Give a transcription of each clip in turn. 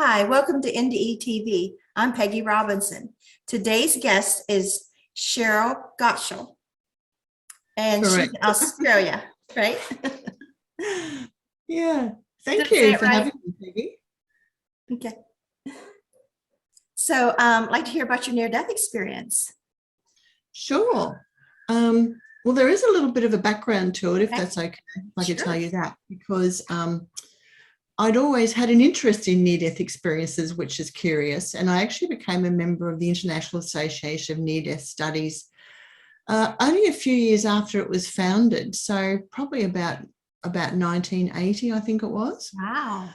Hi, welcome to NDE TV. I'm Peggy Robinson. Today's guest is Sheryl Gottschall, and she's Correct. in Australia, right? Yeah. Did Thank I say you it for right? having me, Peggy. Okay. So I'd like to hear about your near-death experience. Sure. Well, there is a little bit of a background to it, if Okay, that's okay, if I could tell sure. you that, because I'd always had an interest in near-death experiences, which is curious. And I actually became a member of the International Association of Near-Death Studies only a few years after it was founded. So probably about 1980, I think it was. Wow.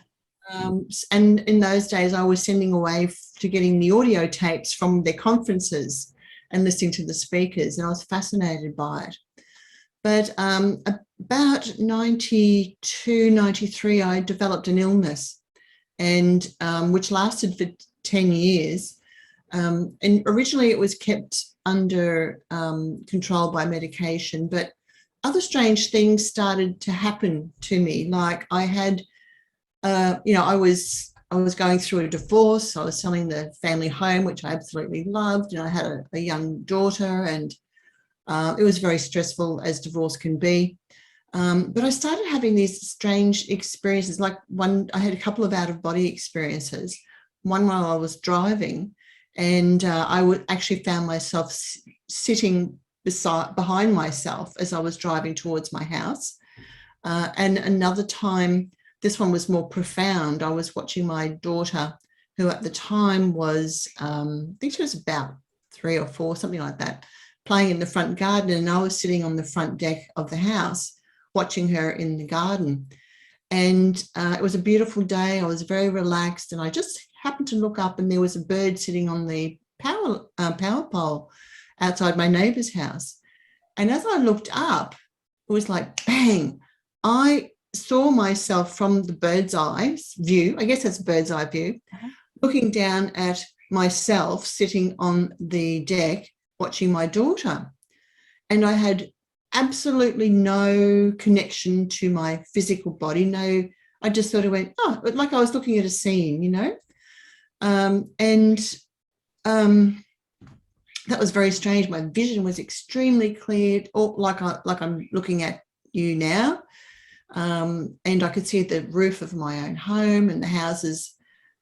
And in those days, I was sending away to getting the audio tapes from their conferences and listening to the speakers, and I was fascinated by it. But about 92, 93, I developed an illness, and which lasted for 10 years. And originally it was kept under control by medication, but other strange things started to happen to me. Like I had I was going through a divorce. I was selling the family home, which I absolutely loved, and I had a young daughter, and it was very stressful, as divorce can be. But I started having these strange experiences. Like I had a couple of out-of-body experiences. One while I was driving, and I actually found myself sitting behind myself as I was driving towards my house. And another time, this one was more profound. I was watching my daughter, who at the time was, I think she was about 3 or 4, something like that, playing in the front garden. And I was sitting on the front deck of the house, watching her in the garden. And it was a beautiful day. I was very relaxed. And I just happened to look up, and there was a bird sitting on the power pole outside my neighbor's house. And as I looked up, it was like, bang, I saw myself from the bird's eye view, I guess that's bird's eye view, looking down at myself sitting on the deck watching my daughter. And I had absolutely no connection to my physical body. No, I just sort of went, oh, like I was looking at a scene, that was very strange. My vision was extremely clear, or like I'm looking at you now. And I could see the roof of my own home and the houses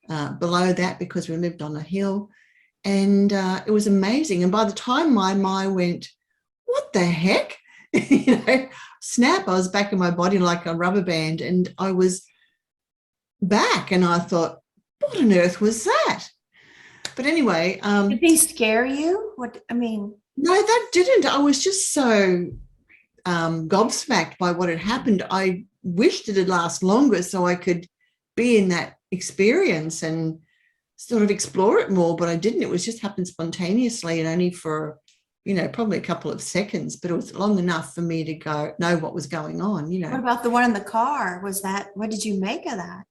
below that, because we lived on a hill. And it was amazing. And by the time my mind went, what the heck? Snap, I was back in my body like a rubber band, and I was back, and I thought, what on earth was that? But anyway. Did they scare you? No, that didn't. I was just so gobsmacked by what had happened. I wished it had lasted longer so I could be in that experience and sort of explore it more, but I didn't. It was just happened spontaneously, and only for, probably a couple of seconds, but it was long enough for me to know what was going on. What about the one in the car? What did you make of that?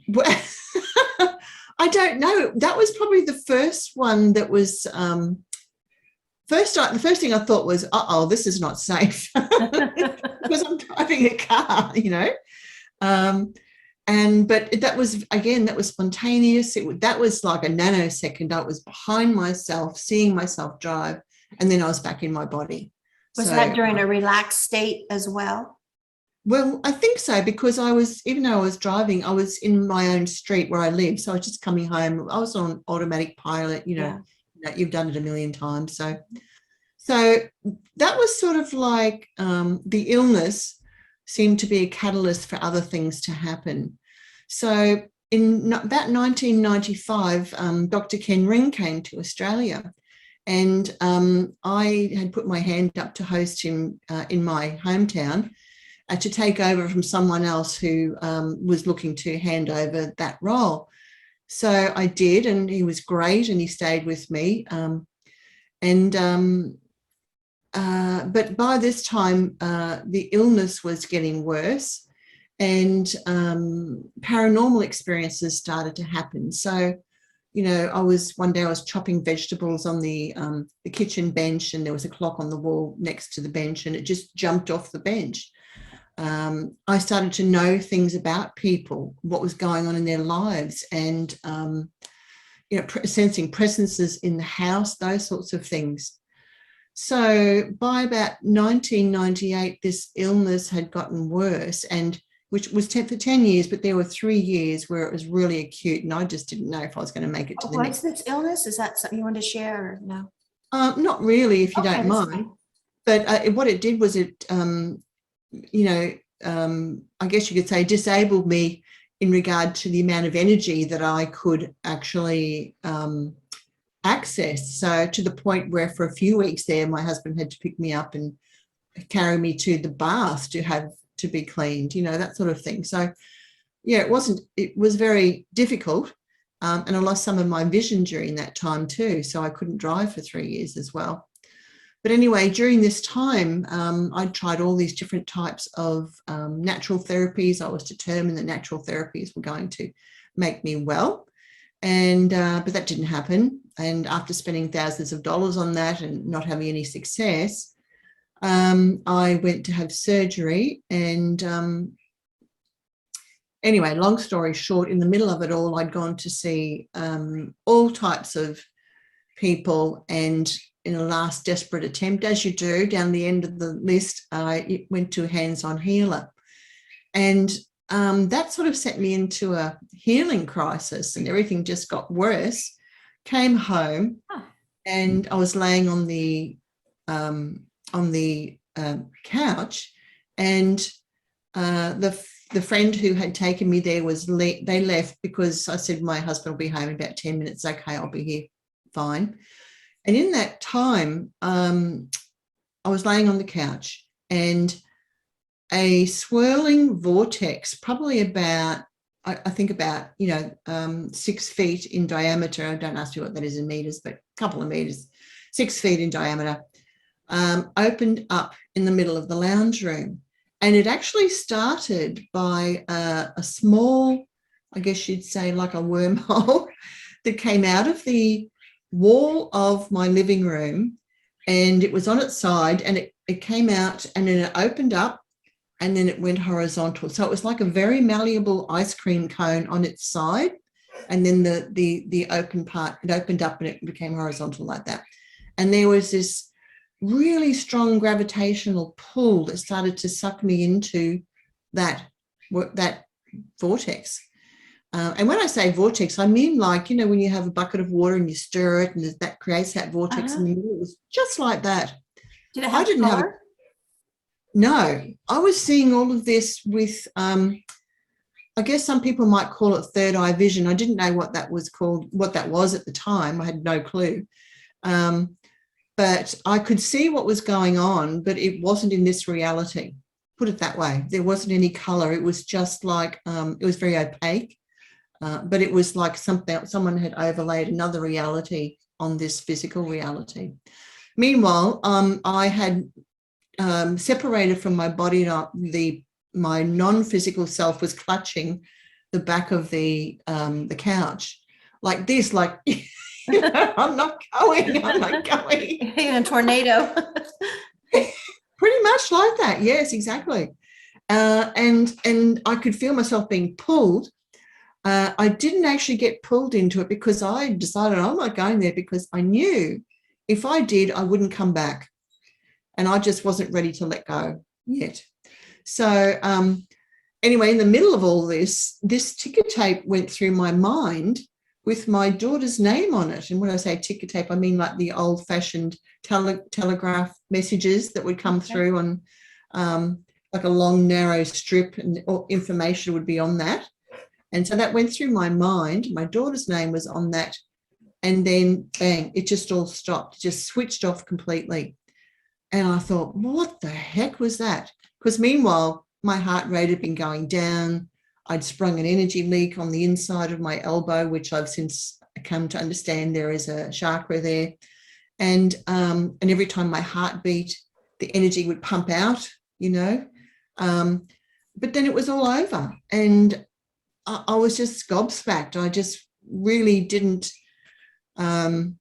Well, I don't know. That was probably the first one that was the first thing I thought was, uh-oh, this is not safe, because I'm driving a car, but that was spontaneous. That was like a nanosecond. I was behind myself, seeing myself drive, and then I was back in my body. Was that during a relaxed state as well? Well, I think so, because even though I was driving, I was in my own street where I live. So I was just coming home. I was on automatic pilot, Yeah. You've done it a million times. So that was sort of like the illness seemed to be a catalyst for other things to happen. So in about 1995, Dr. Ken Ring came to Australia, and I had put my hand up to host him in my hometown, to take over from someone else who was looking to hand over that role. So I did, and he was great, and he stayed with me. But by this time, the illness was getting worse, and paranormal experiences started to happen. So, one day I was chopping vegetables on the kitchen bench, and there was a clock on the wall next to the bench, and it just jumped off the bench. I started to know things about people, what was going on in their lives, and sensing presences in the house, those sorts of things. So by about 1998, this illness had gotten worse, and which was for 10 years, but there were 3 years where it was really acute, and I just didn't know if I was going to make it to the next. What's this illness? Is that something you want to share or no? Not really, if you Okay, don't that's mind. fine. But what it did was it, I guess you could say, disabled me in regard to the amount of energy that I could actually access. So to the point where for a few weeks there, my husband had to pick me up and carry me to the bath to be cleaned, that sort of thing. So yeah, it was very difficult. And I lost some of my vision during that time too. So I couldn't drive for 3 years as well. But anyway, during this time, I tried all these different types of natural therapies. I was determined that natural therapies were going to make me well. But that didn't happen. And after spending thousands of dollars on that and not having any success, I went to have surgery. And anyway, long story short, in the middle of it all, I'd gone to see all types of people, and in a last desperate attempt, as you do, down the end of the list, I went to a hands-on healer. And that sort of set me into a healing crisis, and everything just got worse. Came home, and I was laying on the couch, and the friend who had taken me there they left because I said my husband will be home in about 10 minutes. Okay, I'll be here, fine. And in that time, I was laying on the couch, and a swirling vortex, probably about, I think about, 6 feet in diameter. Don't ask me what that is in meters, but a couple of meters, 6 feet in diameter, opened up in the middle of the lounge room. And it actually started by a small, I guess you'd say like a wormhole that came out of the wall of my living room, and it was on its side, and it came out, and then it opened up, and then it went horizontal. So it was like a very malleable ice cream cone on its side, and then the open part, it opened up and it became horizontal like that. And there was this really strong gravitational pull that started to suck me into that vortex. And when I say vortex, I mean like, when you have a bucket of water and you stir it, and that creates that vortex in the middle. It was just like that. Did it have color? No, I was seeing all of this with, I guess some people might call it third eye vision. I didn't know what that was called, what that was at the time. I had no clue. But I could see what was going on, but it wasn't in this reality. Put it that way. There wasn't any color. It was just like, it was very opaque. But it was like someone had overlaid another reality on this physical reality. Meanwhile, I had separated from my body, and my non-physical self was clutching the back of the couch like this, like, I'm not going. In a tornado. Pretty much like that. Yes, exactly. And I could feel myself being pulled. I didn't actually get pulled into it because I decided I'm not going there, because I knew if I did, I wouldn't come back. And I just wasn't ready to let go yet. So anyway, in the middle of all this ticker tape went through my mind with my daughter's name on it. And when I say ticker tape, I mean like the old-fashioned telegraph messages that would come through on like a long, narrow strip, and information would be on that. And so that went through my mind. My daughter's name was on that. And then, bang, it just all stopped, just switched off completely. And I thought, what the heck was that? Because meanwhile, my heart rate had been going down. I'd sprung an energy leak on the inside of my elbow, which I've since come to understand there is a chakra there. And every time my heart beat, the energy would pump out, But then it was all over. And I was just gobsmacked. I just really didn't, I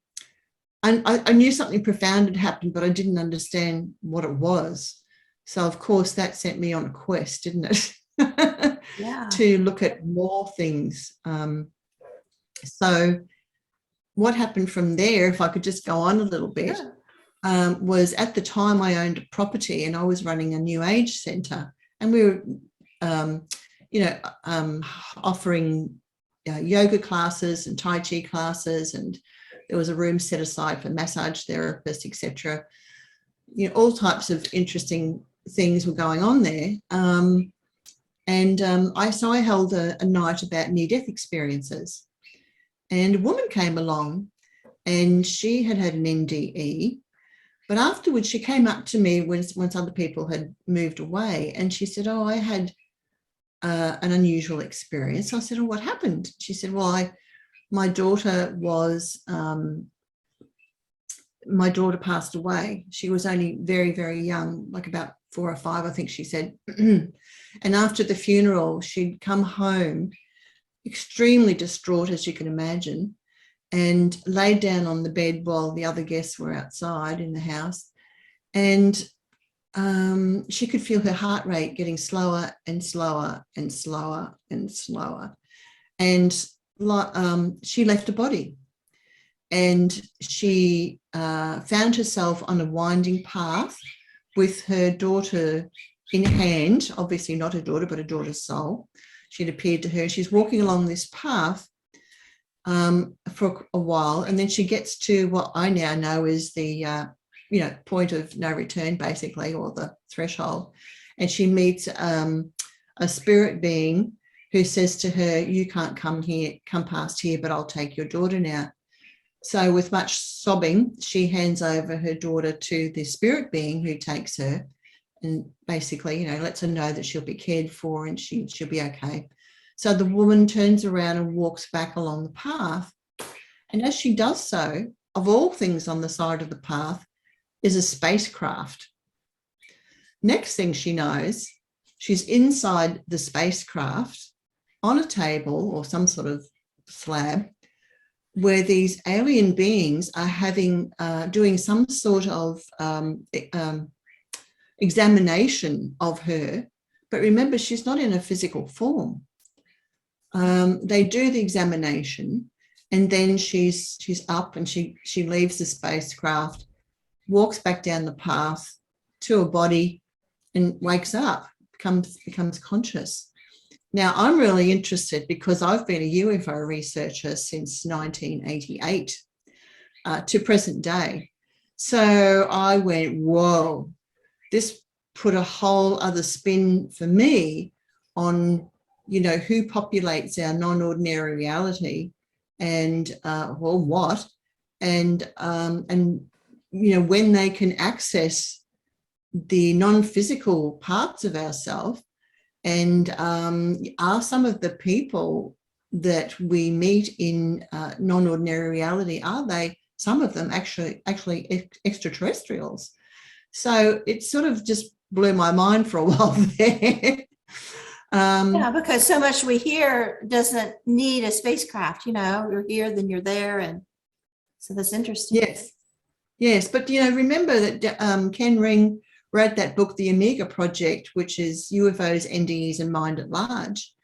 knew something profound had happened, but I didn't understand what it was. So, of course, that sent me on a quest, didn't it? Yeah. To look at more things. So what happened from there, if I could just go on a little bit, Yeah. was at the time I owned a property and I was running a new age centre, and we were, offering yoga classes and Tai Chi classes, and there was a room set aside for massage therapists, etc. All types of interesting things were going on there. I held a night about near-death experiences, and a woman came along and she had an NDE, but afterwards she came up to me once other people had moved away, and she said, oh, I had an unusual experience. I said, oh, what happened? She said, well, my daughter passed away. She was only very, very young, like about 4 or 5, I think she said. And after the funeral, she'd come home extremely distraught, as you can imagine, and laid down on the bed while the other guests were outside in the house. And she could feel her heart rate getting slower and slower and slower and slower. And she left her body. And she found herself on a winding path with her daughter in hand, obviously not her daughter, but her daughter's soul. She'd appeared to her. She's walking along this path for a while, and then she gets to what I now know is the point of no return, basically, or the threshold. And she meets a spirit being who says to her, you can't come past here, but I'll take your daughter now. So with much sobbing, she hands over her daughter to the spirit being, who takes her and basically, lets her know that she'll be cared for and she'll be okay. So the woman turns around and walks back along the path. And as she does so, of all things on the side of the path is a spacecraft. Next thing she knows, she's inside the spacecraft on a table or some sort of slab, where these alien beings are doing some sort of examination of her. But remember, she's not in a physical form. They do the examination, and then she's up and she leaves the spacecraft, walks back down the path to a body and wakes up, becomes conscious. Now, I'm really interested because I've been a UFO researcher since 1988 to present day. So I went, whoa, this put a whole other spin for me on, who populates our non-ordinary reality and, what, and when they can access the non-physical parts of ourselves. And are some of the people that we meet in non-ordinary reality, are they, some of them actually extraterrestrials? So it sort of just blew my mind for a while there. Yeah, because so much we hear doesn't need a spacecraft. You're here, then you're there. And so that's interesting. Yes. But, remember that Ken Ring wrote that book, The Omega Project, which is UFOs, NDEs, and Mind at Large.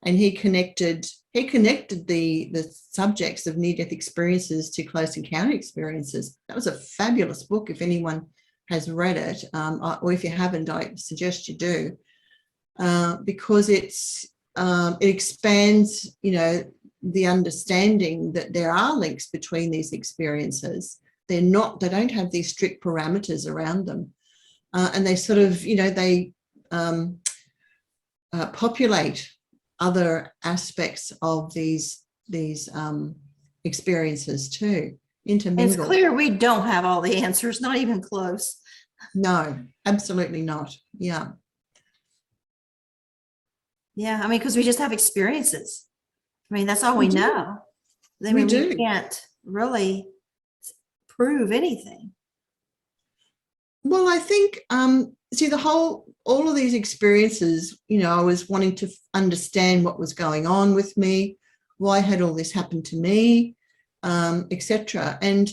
And he connected the subjects of near-death experiences to close encounter experiences. That was a fabulous book. If anyone has read it, or if you haven't, I suggest you do, because it expands, the understanding that there are links between these experiences. They don't have these strict parameters around them. And they sort of, they populate other aspects of these experiences too, intermingle. It's clear we don't have all the answers, not even close. No, absolutely not. Yeah. Yeah, because we just have experiences. That's all we know. We do. We can't really prove anything. Well, I think, all of these experiences, I was wanting to understand what was going on with me, why had all this happened to me, etc. And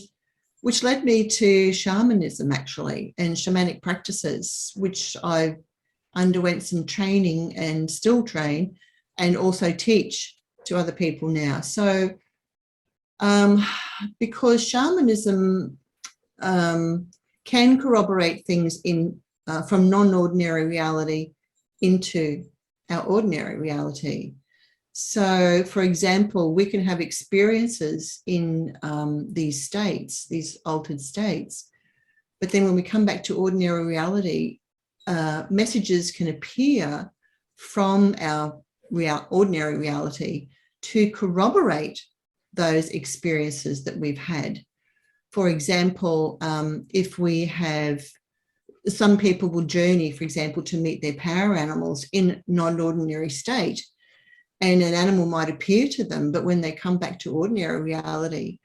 which led me to shamanism, actually, and shamanic practices, which I underwent some training and still train and also teach to other people now. So because shamanism can corroborate things from non-ordinary reality into our ordinary reality. So, for example, we can have experiences in these states, these altered states, but then when we come back to ordinary reality, messages can appear from our ordinary reality to corroborate those experiences that we've had. For example, if we have, some people will journey, for example, to meet their power animals in non-ordinary state, and an animal might appear to them, but when they come back to ordinary reality,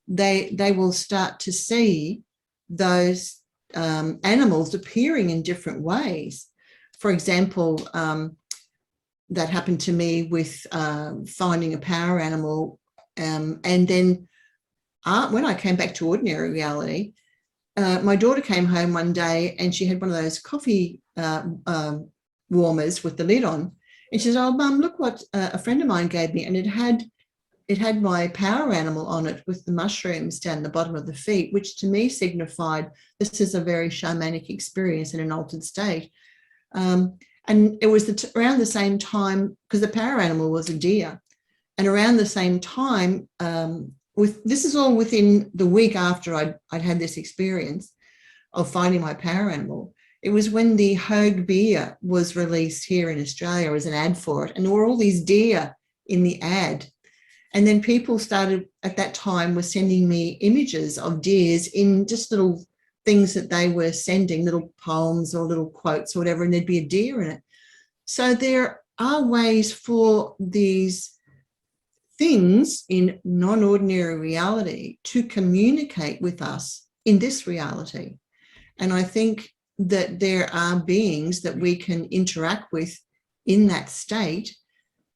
they will start to see those animals appearing in different ways. For example, that happened to me with finding a power animal, and then when I came back to ordinary reality, my daughter came home one day and she had one of those coffee warmers with the lid on. And she said, "Oh, Mum, look what a friend of mine gave me." And it had my power animal on it with the mushrooms down the bottom of the feet, which to me signified this is a very shamanic experience in an altered state. And it was around the same time, because the power animal was a deer. And around the same time, this is all within the week after I'd had this experience of finding my power animal. It was when the Hogue beer was released here in Australia as an ad for it, and there were all these deer in the ad. And then people started at that time were sending me images of deers in just little things that they were sending, little poems or little quotes or whatever, and there'd be a deer in it. So there are ways for these things in non-ordinary reality to communicate with us in this reality. And I think that there are beings that we can interact with in that state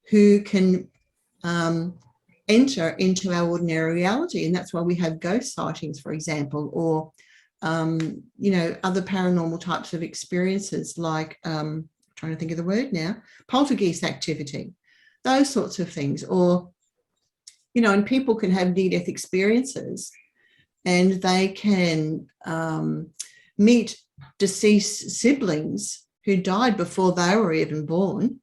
who can enter into our ordinary reality. And that's why we have ghost sightings, for example, or, other paranormal types of experiences like, I'm trying to think of the word now, poltergeist activity, those sorts of things. Or, and people can have near-death experiences and they can meet deceased siblings who died before they were even born,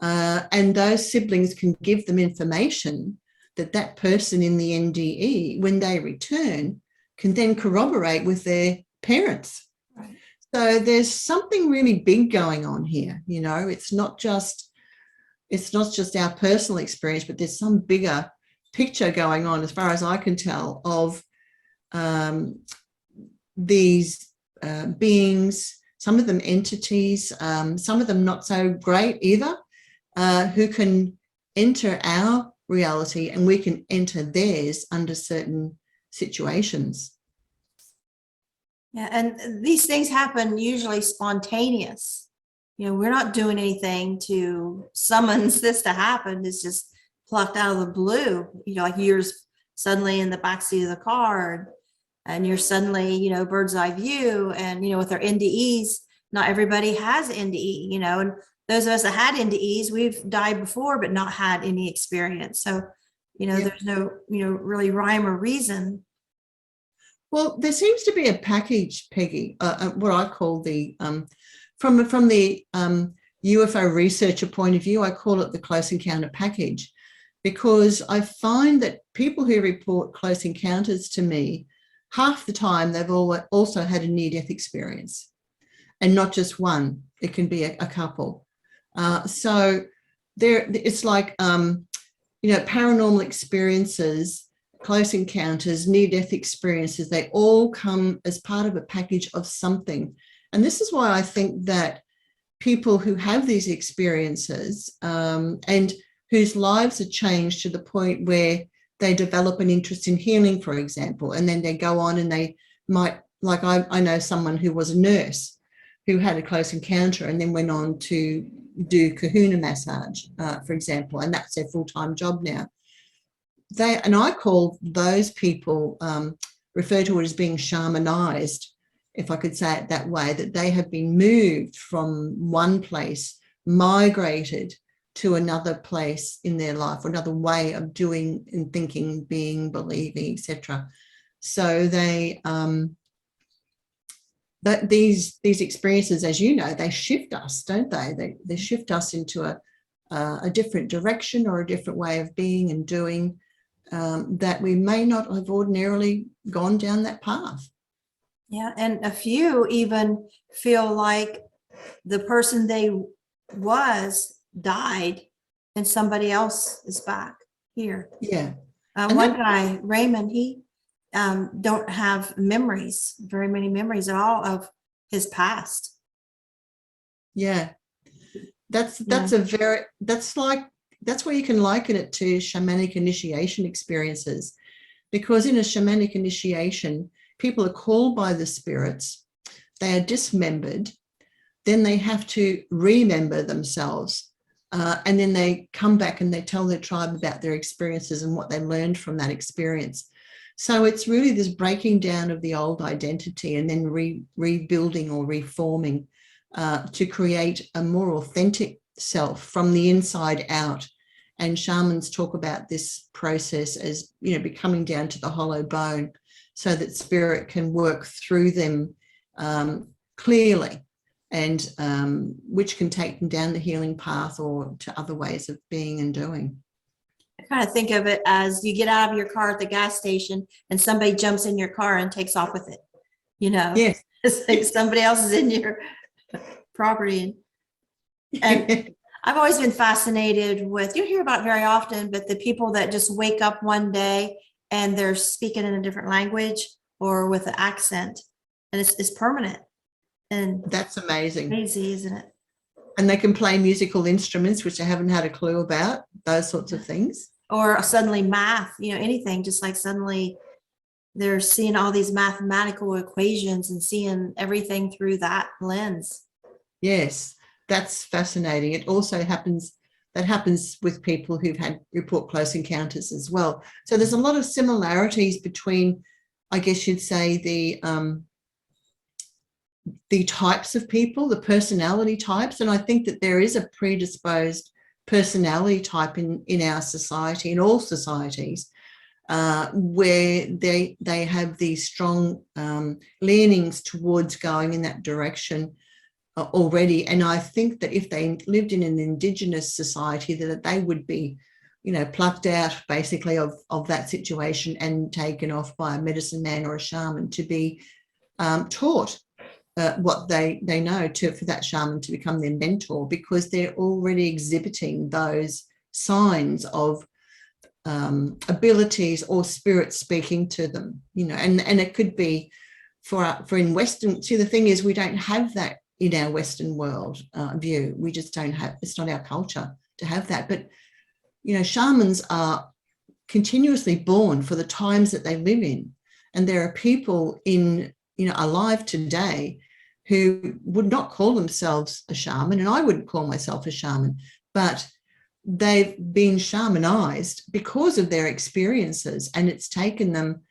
and those siblings can give them information that person in the NDE, when they return, can then corroborate with their parents. Right. So there's something really big going on here. It's not just our personal experience, but there's some bigger picture going on, as far as I can tell, of these beings, some of them entities, some of them not so great either, who can enter our reality and we can enter theirs under certain situations. Yeah, and these things happen usually spontaneous. We're not doing anything to summons this to happen. It's just plucked out of the blue, like you're suddenly in the backseat of the car and you're suddenly, bird's eye view. And, with our NDEs, not everybody has NDE, and those of us that had NDEs, we've died before, but not had any experience. So, there's no, really rhyme or reason. Well, there seems to be a package, Peggy, what I call the, from the UFO researcher point of view, I call it the close encounter package, because I find that people who report close encounters to me, half the time they've also had a near-death experience, and not just one. It can be a couple. So it's like, paranormal experiences, close encounters, near-death experiences, they all come as part of a package of something. And this is why I think that people who have these experiences and whose lives are changed to the point where they develop an interest in healing, for example, and then they go on and they might, like I know someone who was a nurse who had a close encounter and then went on to do kahuna massage, for example, and that's their full-time job now. And I call those people refer to it as being shamanized, if I could say it that way, that they have been moved from one place, migrated to another place in their life, or another way of doing and thinking, being, believing, etc. So they that these experiences, as you know, they shift us, don't they? They shift us into a different direction or a different way of being and doing, that we may not have ordinarily gone down that path. Yeah, and a few even feel like the person they was died and somebody else is back here. Yeah. One guy, Raymond, he don't have memories, very many memories at all of his past. Yeah. That's where you can liken it to shamanic initiation experiences, because in a shamanic initiation, people are called by the spirits, they are dismembered, then they have to remember themselves, and then they come back and they tell their tribe about their experiences and what they learned from that experience. So it's really this breaking down of the old identity and then rebuilding or reforming, to create a more authentic self from the inside out. And shamans talk about this process as, becoming down to the hollow bone, so that spirit can work through them clearly, and which can take them down the healing path or to other ways of being and doing. I kind of think of it as you get out of your car at the gas station and somebody jumps in your car and takes off with it. Yes. It's like somebody else is in your property. And I've always been fascinated with, you hear about very often, but the people that just wake up one day and they're speaking in a different language or with an accent, and it's permanent. And that's amazing. Crazy, isn't it? And they can play musical instruments, which I haven't had a clue about, those sorts of things. Or suddenly math, anything, just like suddenly they're seeing all these mathematical equations and seeing everything through that lens. Yes, that's fascinating. It also happens with people who've had report close encounters as well. So there's a lot of similarities between, I guess you'd say, the types of people, the personality types. And I think that there is a predisposed personality type in our society, in all societies, where they have these strong leanings towards going in that direction already. And I think that if they lived in an Indigenous society, that they would be, plucked out basically of that situation and taken off by a medicine man or a shaman to be taught what they know for that shaman to become their mentor, because they're already exhibiting those signs of abilities or spirit speaking to them, and it could be for in Western. See, the thing is, we don't have that in our Western world view. We just don't have, it's not our culture to have that. But, shamans are continuously born for the times that they live in. And there are people alive today who would not call themselves a shaman, and I wouldn't call myself a shaman, but they've been shamanized because of their experiences, and it's taken them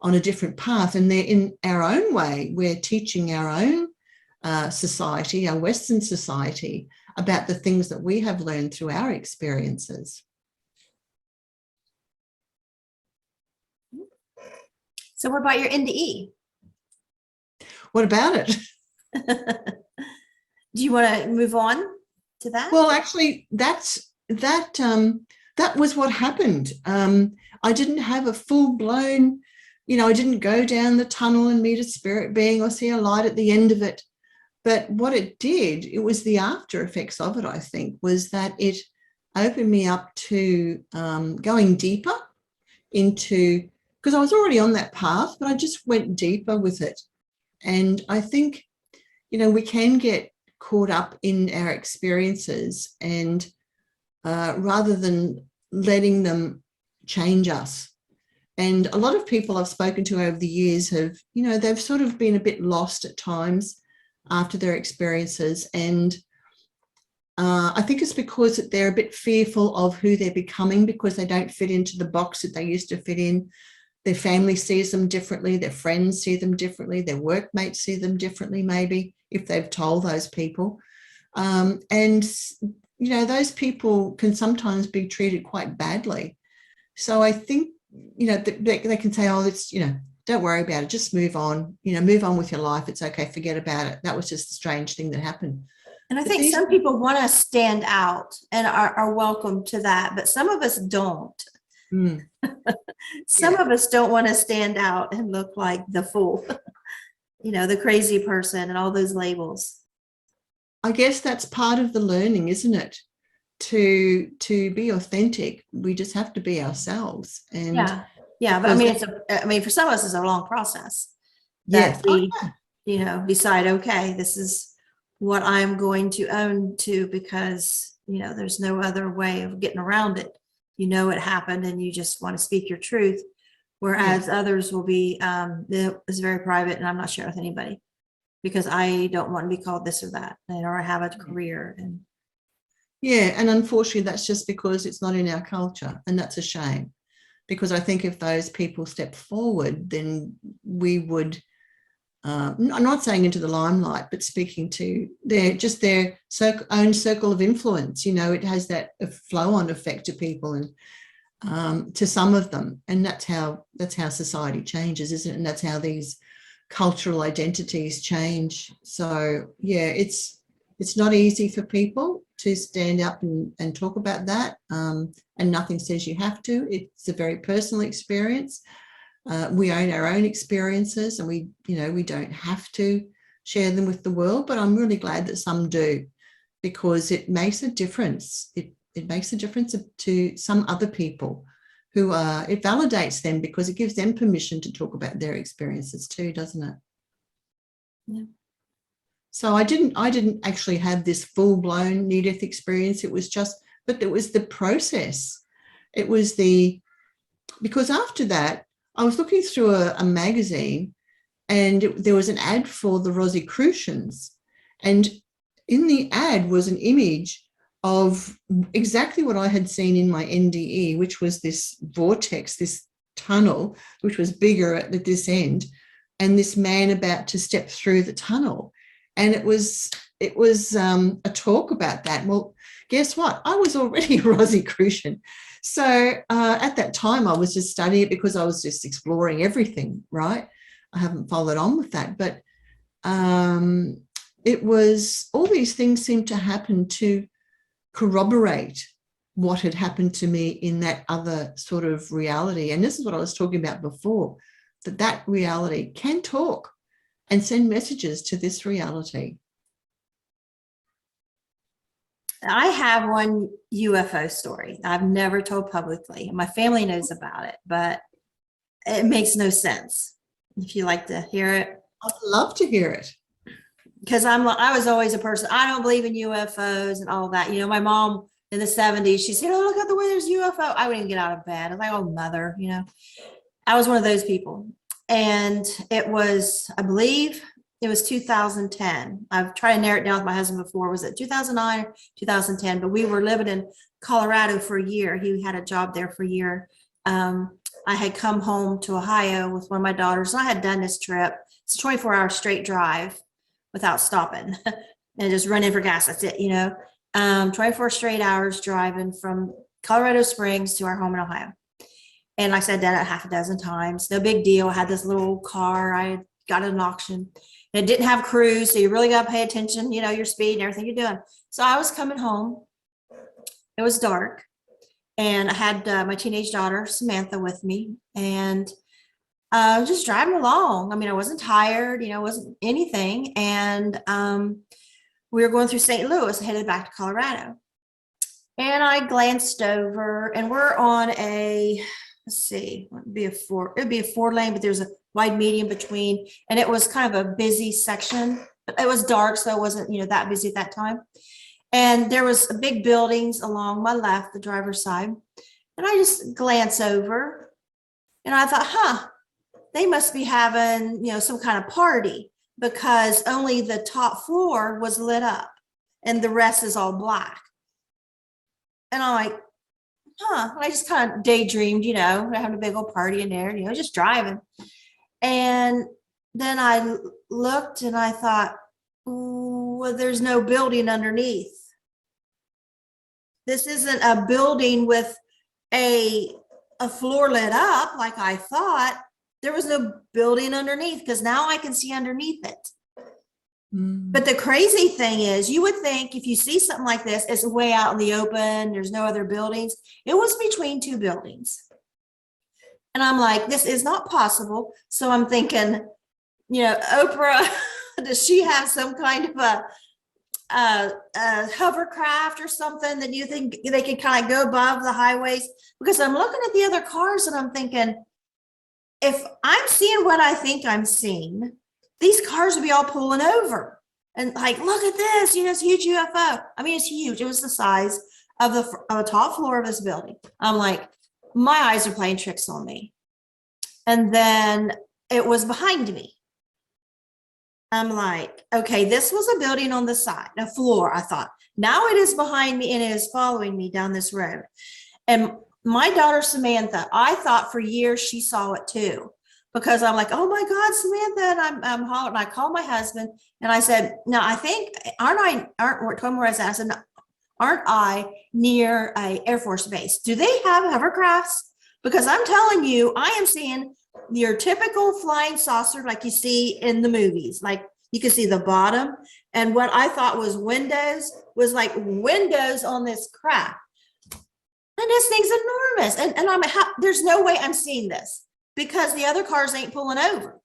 on a different path. And they're in our own way. We're teaching our own society, our Western society, about the things that we have learned through our experiences. So what about your NDE? What about it? Do you want to move on to that? Well, actually, that was what happened. I didn't have a full-blown, I didn't go down the tunnel and meet a spirit being or see a light at the end of it. But what it did, it was the after effects of it, I think, was that it opened me up to going deeper into, because I was already on that path, but I just went deeper with it. And I think, we can get caught up in our experiences, and rather than letting them change us. And a lot of people I've spoken to over the years have, they've sort of been a bit lost at times after their experiences. And I think it's because they're a bit fearful of who they're becoming, because they don't fit into the box that they used to fit in. their family sees them differently, their friends see them differently, their workmates see them differently, maybe, if they've told those people. And, you know, those people can sometimes be treated quite badly. So I think, you know, they can say, oh, it's, you know, don't worry about it, just move on, you know, move on with your life. It's okay, forget about it. That was just a strange thing that happened. And I But think these- some people want to stand out and are welcome to that, but some of us don't. Mm, Some Yeah. of us don't want to stand out and look like the fool, you know, the crazy person and all those labels. I guess that's part of the learning, isn't it? To be authentic, we just have to be ourselves. And Yeah. Yeah. But I mean, for some of us, it's a long process yes, that we, you know, decide, okay, this is what I'm going to own to, because, you know, there's no other way of getting around it. You know, it happened and you just want to speak your truth. Whereas others will be, it's very private and I'm not sharing with anybody because I don't want to be called this or that, or I have a career. And yeah, and unfortunately, that's just because it's not in our culture, and that's a shame. Because I think if those people step forward, then we would. I'm not saying into the limelight, but speaking to their own circle of influence. You know, it has that flow-on effect to people and to some of them, and that's how society changes, isn't it? And that's how these cultural identities change. So yeah, it's not easy for people to stand up and talk about that. And nothing says you have to. It's a very personal experience. We own our own experiences, and we don't have to share them with the world. But I'm really glad that some do, because it makes a difference. It makes a difference to some other people who it validates them, because it gives them permission to talk about their experiences too, doesn't it? yeah. So I didn't actually have this full-blown near-death experience. It was the process. It was because after that, I was looking through a magazine, and there was an ad for the Rosicrucians. And in the ad was an image of exactly what I had seen in my NDE, which was this vortex, this tunnel, which was bigger at this end, and this man about to step through the tunnel. And it was a talk about that. Well, guess what? I was already a Rosicrucian. So at that time, I was just studying it because I was just exploring everything, right? I haven't followed on with that. But it was, all these things seemed to happen to corroborate what had happened to me in that other sort of reality. And this is what I was talking about before, that reality can talk and send messages to this reality. I have one UFO story I've never told publicly. My family knows about it, but it makes no sense. If you like to hear it. I'd love to hear it. Because I was always a person, I don't believe in UFOs and all that. You know, my mom in the 70s, she said, oh, look out the way, there's UFO. I wouldn't get out of bed. I was like, oh, mother, you know. I was one of those people. And it was, I believe it was 2010. I've tried to narrow it down with my husband before. Was it 2009 or 2010? But we were living in Colorado for a year. He had a job there for a year. I had come home to Ohio with one of my daughters. And I had done this trip. It's a 24-hour straight drive without stopping and just running for gas. That's it, you know. 24 straight hours driving from Colorado Springs to our home in Ohio. And like I said, done it half a dozen times. No big deal. I had this little car. I got at an auction. And it didn't have cruise, so you really got to pay attention, you know, your speed and everything you're doing. So I was coming home. It was dark. And I had my teenage daughter, Samantha, with me. And just driving along. I mean, I wasn't tired, you know, wasn't anything. And we were going through St. Louis, headed back to Colorado. And I glanced over, and we're on let's see, it'd be a 4-lane, but there's a wide median between, and it was kind of a busy section. But it was dark, so it wasn't, you know, that busy at that time. And there was big buildings along my left, the driver's side. And I just glanced over, and I thought, they must be having, you know, some kind of party, because only the top floor was lit up and the rest is all black. And I'm like, huh. And I just kind of daydreamed, having a big old party in there, just driving. And then I looked and I thought, well, there's no building underneath. This isn't a building with a floor lit up like I thought. There was no building underneath, because now I can see underneath it. But the crazy thing is, you would think if you see something like this, it's way out in the open, there's no other buildings. It was between two buildings. And I'm like, this is not possible. So I'm thinking, Oprah, does she have some kind of a hovercraft or something that you think they can kind of go above the highways? Because I'm looking at the other cars and I'm thinking, if I'm seeing what I think I'm seeing, these cars would be all pulling over and like, look at this, it's a huge UFO. I mean, it's huge. It was the size of a top floor of this building. I'm like, my eyes are playing tricks on me. And then it was behind me. I'm like, okay, this was a building on the side, a floor, I thought. Now it is behind me and it is following me down this road. And my daughter, Samantha, I thought for years she saw it too, because I'm like, oh my God, Samantha, and I'm hollering. I called my husband and I said, no, I think, aren't I said, aren't I near a Air Force base? Do they have hovercrafts? Because I'm telling you, I am seeing your typical flying saucer like you see in the movies. Like you can see the bottom, and what I thought was windows was like windows on this craft. And this thing's enormous. And I'm there's no way I'm seeing this, because the other cars ain't pulling over.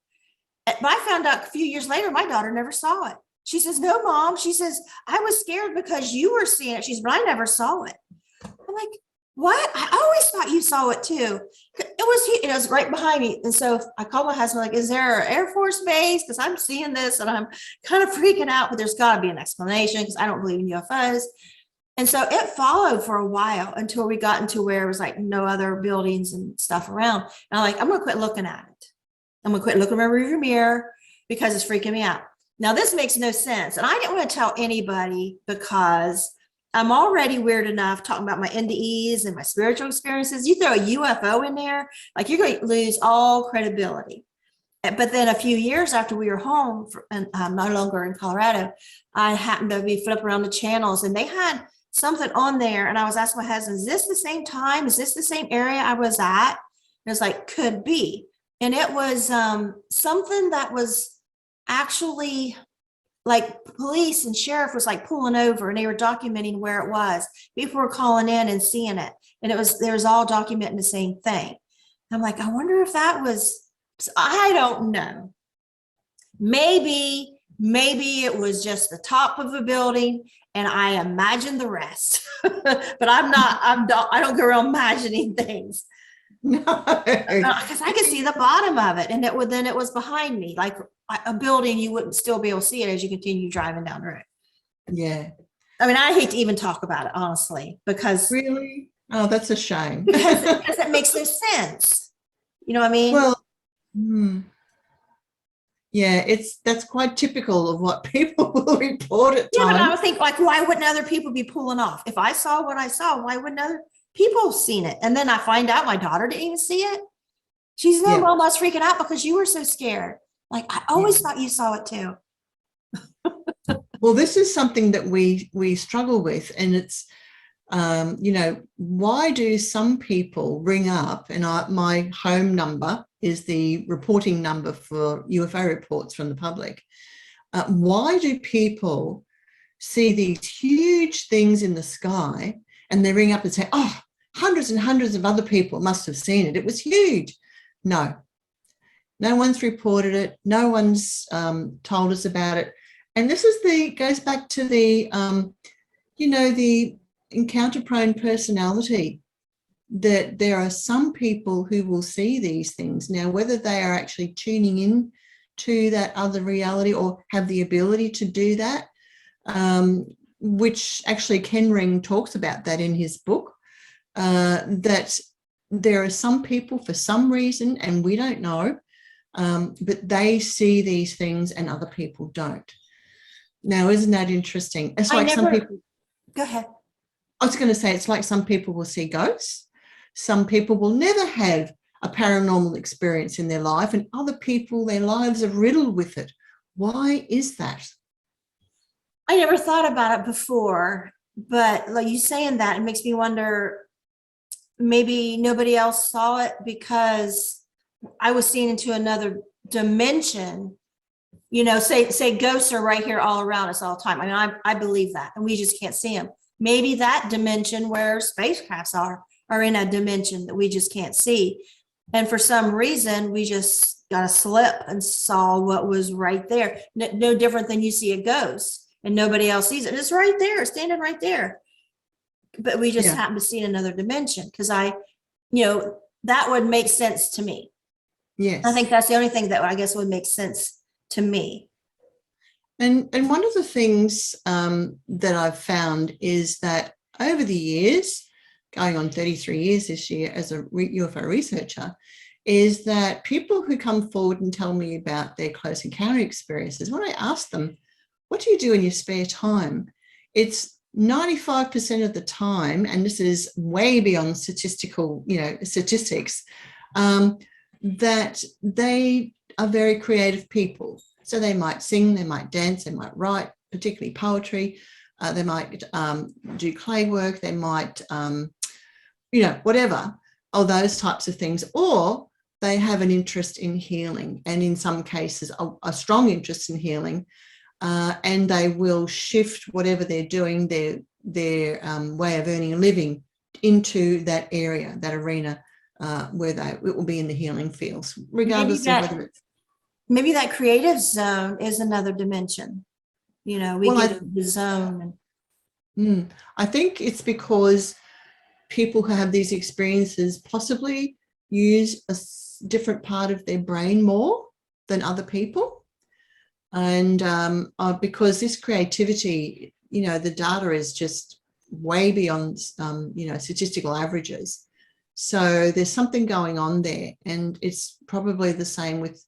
But I found out a few years later, my daughter never saw it. She says, no, Mom. She says, I was scared because you were seeing it. She says, but I never saw it. I'm like, what? I always thought you saw it too. It was right behind me. And so I called my husband, like, is there an Air Force base? Because I'm seeing this and I'm kind of freaking out, but there's got to be an explanation, because I don't believe in UFOs. And so it followed for a while until we got into where it was like no other buildings and stuff around. And I'm like, I'm going to quit looking at it. I'm going to quit looking in my rearview mirror because it's freaking me out. Now, this makes no sense. And I didn't want to tell anybody, because I'm already weird enough talking about my NDEs and my spiritual experiences. You throw a UFO in there, like you're going to lose all credibility. But then a few years after we were home, and I'm no longer in Colorado, I happened to be flipping around the channels and they had something on there. And I was asking my husband, is this the same time? Is this the same area I was at? And it was like, could be. And it was something that was actually like police and sheriff was like pulling over, and they were documenting where it was. People were calling in and seeing it. And there was all documenting the same thing. I'm like, I wonder if that was, I don't know. Maybe it was just the top of a building and I imagined the rest. But I don't go around imagining things. No. Because I could see the bottom of it, and then it was behind me, like a building. You wouldn't still be able to see it as you continue driving down the road. Yeah. I mean, I hate to even talk about it, honestly, because Really? Oh, that's a shame. because it makes no sense. You know what I mean? Well, yeah, that's quite typical of what people will report at times. Yeah, but I would think, like, why wouldn't other people be pulling off? If I saw what I saw, why wouldn't other people have seen it? And then I find out my daughter didn't even see it. She's no, Mom, I was freaking out because you were so scared. Like, I always thought you saw it too. Well, this is something that we struggle with, and it's why do some people ring up? And my home number is the reporting number for UFO reports from the public. Why do people see these huge things in the sky and they ring up and say, oh, hundreds and hundreds of other people must have seen it. It was huge. No one's reported it. No one's told us about it. And this goes back to the encounter-prone personality, that there are some people who will see these things. Now, whether they are actually tuning in to that other reality or have the ability to do that, which actually Ken Ring talks about that in his book, that there are some people for some reason, and we don't know, but they see these things and other people don't. Now, isn't that interesting? It's like some people. Go ahead. I was going to say, it's like some people will see ghosts. Some people will never have a paranormal experience in their life, and other people, their lives are riddled with it. Why is that? I never thought about it before, but like you saying that, it makes me wonder, maybe nobody else saw it because I was seeing into another dimension. You know, say ghosts are right here all around us all the time. I mean, I believe that, and we just can't see them. Maybe that dimension where spacecrafts are in a dimension that we just can't see. And for some reason, we just got a slip and saw what was right there. No different than you see a ghost and nobody else sees it. It's right there, standing right there. But we just happen to see in another dimension, because that would make sense to me. Yes. I think that's the only thing that I guess would make sense to me. And one of the things that I've found is that over the years, going on 33 years this year as a UFO researcher, is that people who come forward and tell me about their close encounter experiences, when I ask them, what do you do in your spare time? It's 95% of the time, and this is way beyond statistical, statistics, that they are very creative people. So they might sing, they might dance, they might write, particularly poetry. They might do clay work, they might, whatever, all those types of things. Or they have an interest in healing, and in some cases, a strong interest in healing. And they will shift whatever they're doing, their way of earning a living, into that area, that arena, where it will be in the healing fields, regardless of whether it's. Maybe that creative zone is another dimension. We get the zone. I think it's because people who have these experiences possibly use a different part of their brain more than other people. And because this creativity, the data is just way beyond, statistical averages. So there's something going on there. And it's probably the same with,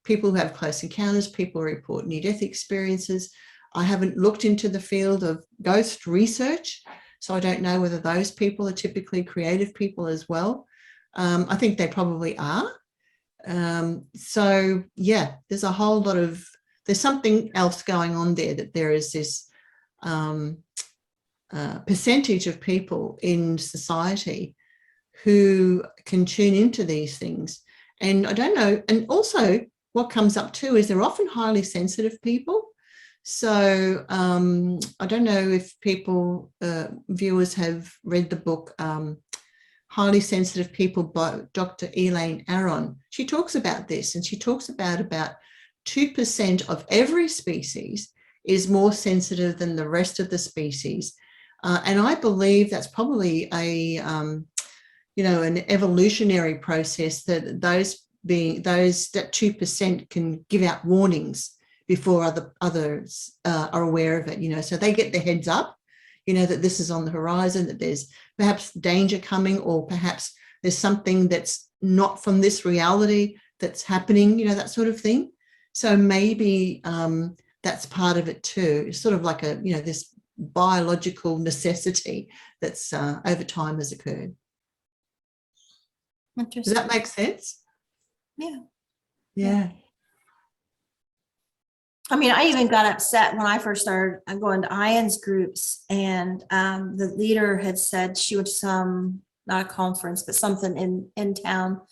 people who have close encounters, people who report near-death experiences. I haven't looked into the field of ghost research, so I don't know whether those people are typically creative people as well. I think they probably are. So yeah, there's a whole lot of, there's something else going on there, that there is this percentage of people in society who can tune into these things. And I don't know, and also what comes up too is they're often highly sensitive people. So I don't know if viewers have read the book Highly Sensitive People by Dr. Elaine Aron. She talks about this, and she talks about 2% of every species is more sensitive than the rest of the species. And I believe that's probably an evolutionary process, that that 2% can give out warnings before others are aware of it, so they get their heads up, that this is on the horizon, that there's perhaps danger coming, or perhaps there's something that's not from this reality that's happening, that sort of thing. So maybe that's part of it too. It's sort of like this biological necessity that's over time has occurred. Does that make sense? Yeah. I mean, I even got upset when I first started going to IANS groups, and the leader had said she went to not a conference, but something in town.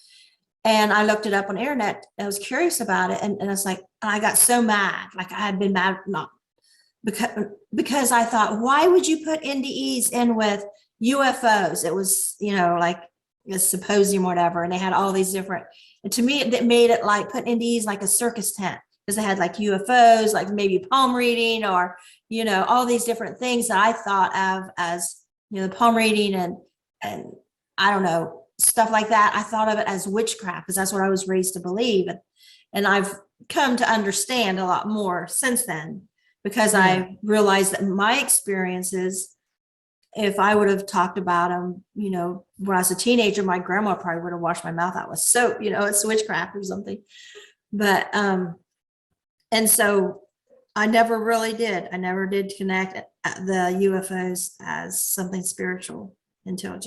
And I looked it up on the internet. I was curious about it. And I was like, I got so mad. Like, I had been mad, not because I thought, why would you put NDEs in with UFOs? It was, like a symposium or whatever. And they had all these different, and to me, it made it like put NDEs like a circus tent, because they had like UFOs, like maybe palm reading, or, all these different things that I thought of as, the palm reading and I don't know, stuff like that. I thought of it as witchcraft, because that's what I was raised to believe. And I've come to understand a lot more since then, because I realized that my experiences, if I would have talked about them, when I was a teenager, my grandma probably would have washed my mouth out with soap, it's witchcraft or something. But, and so I never really did. I never did connect the UFOs as something spiritual until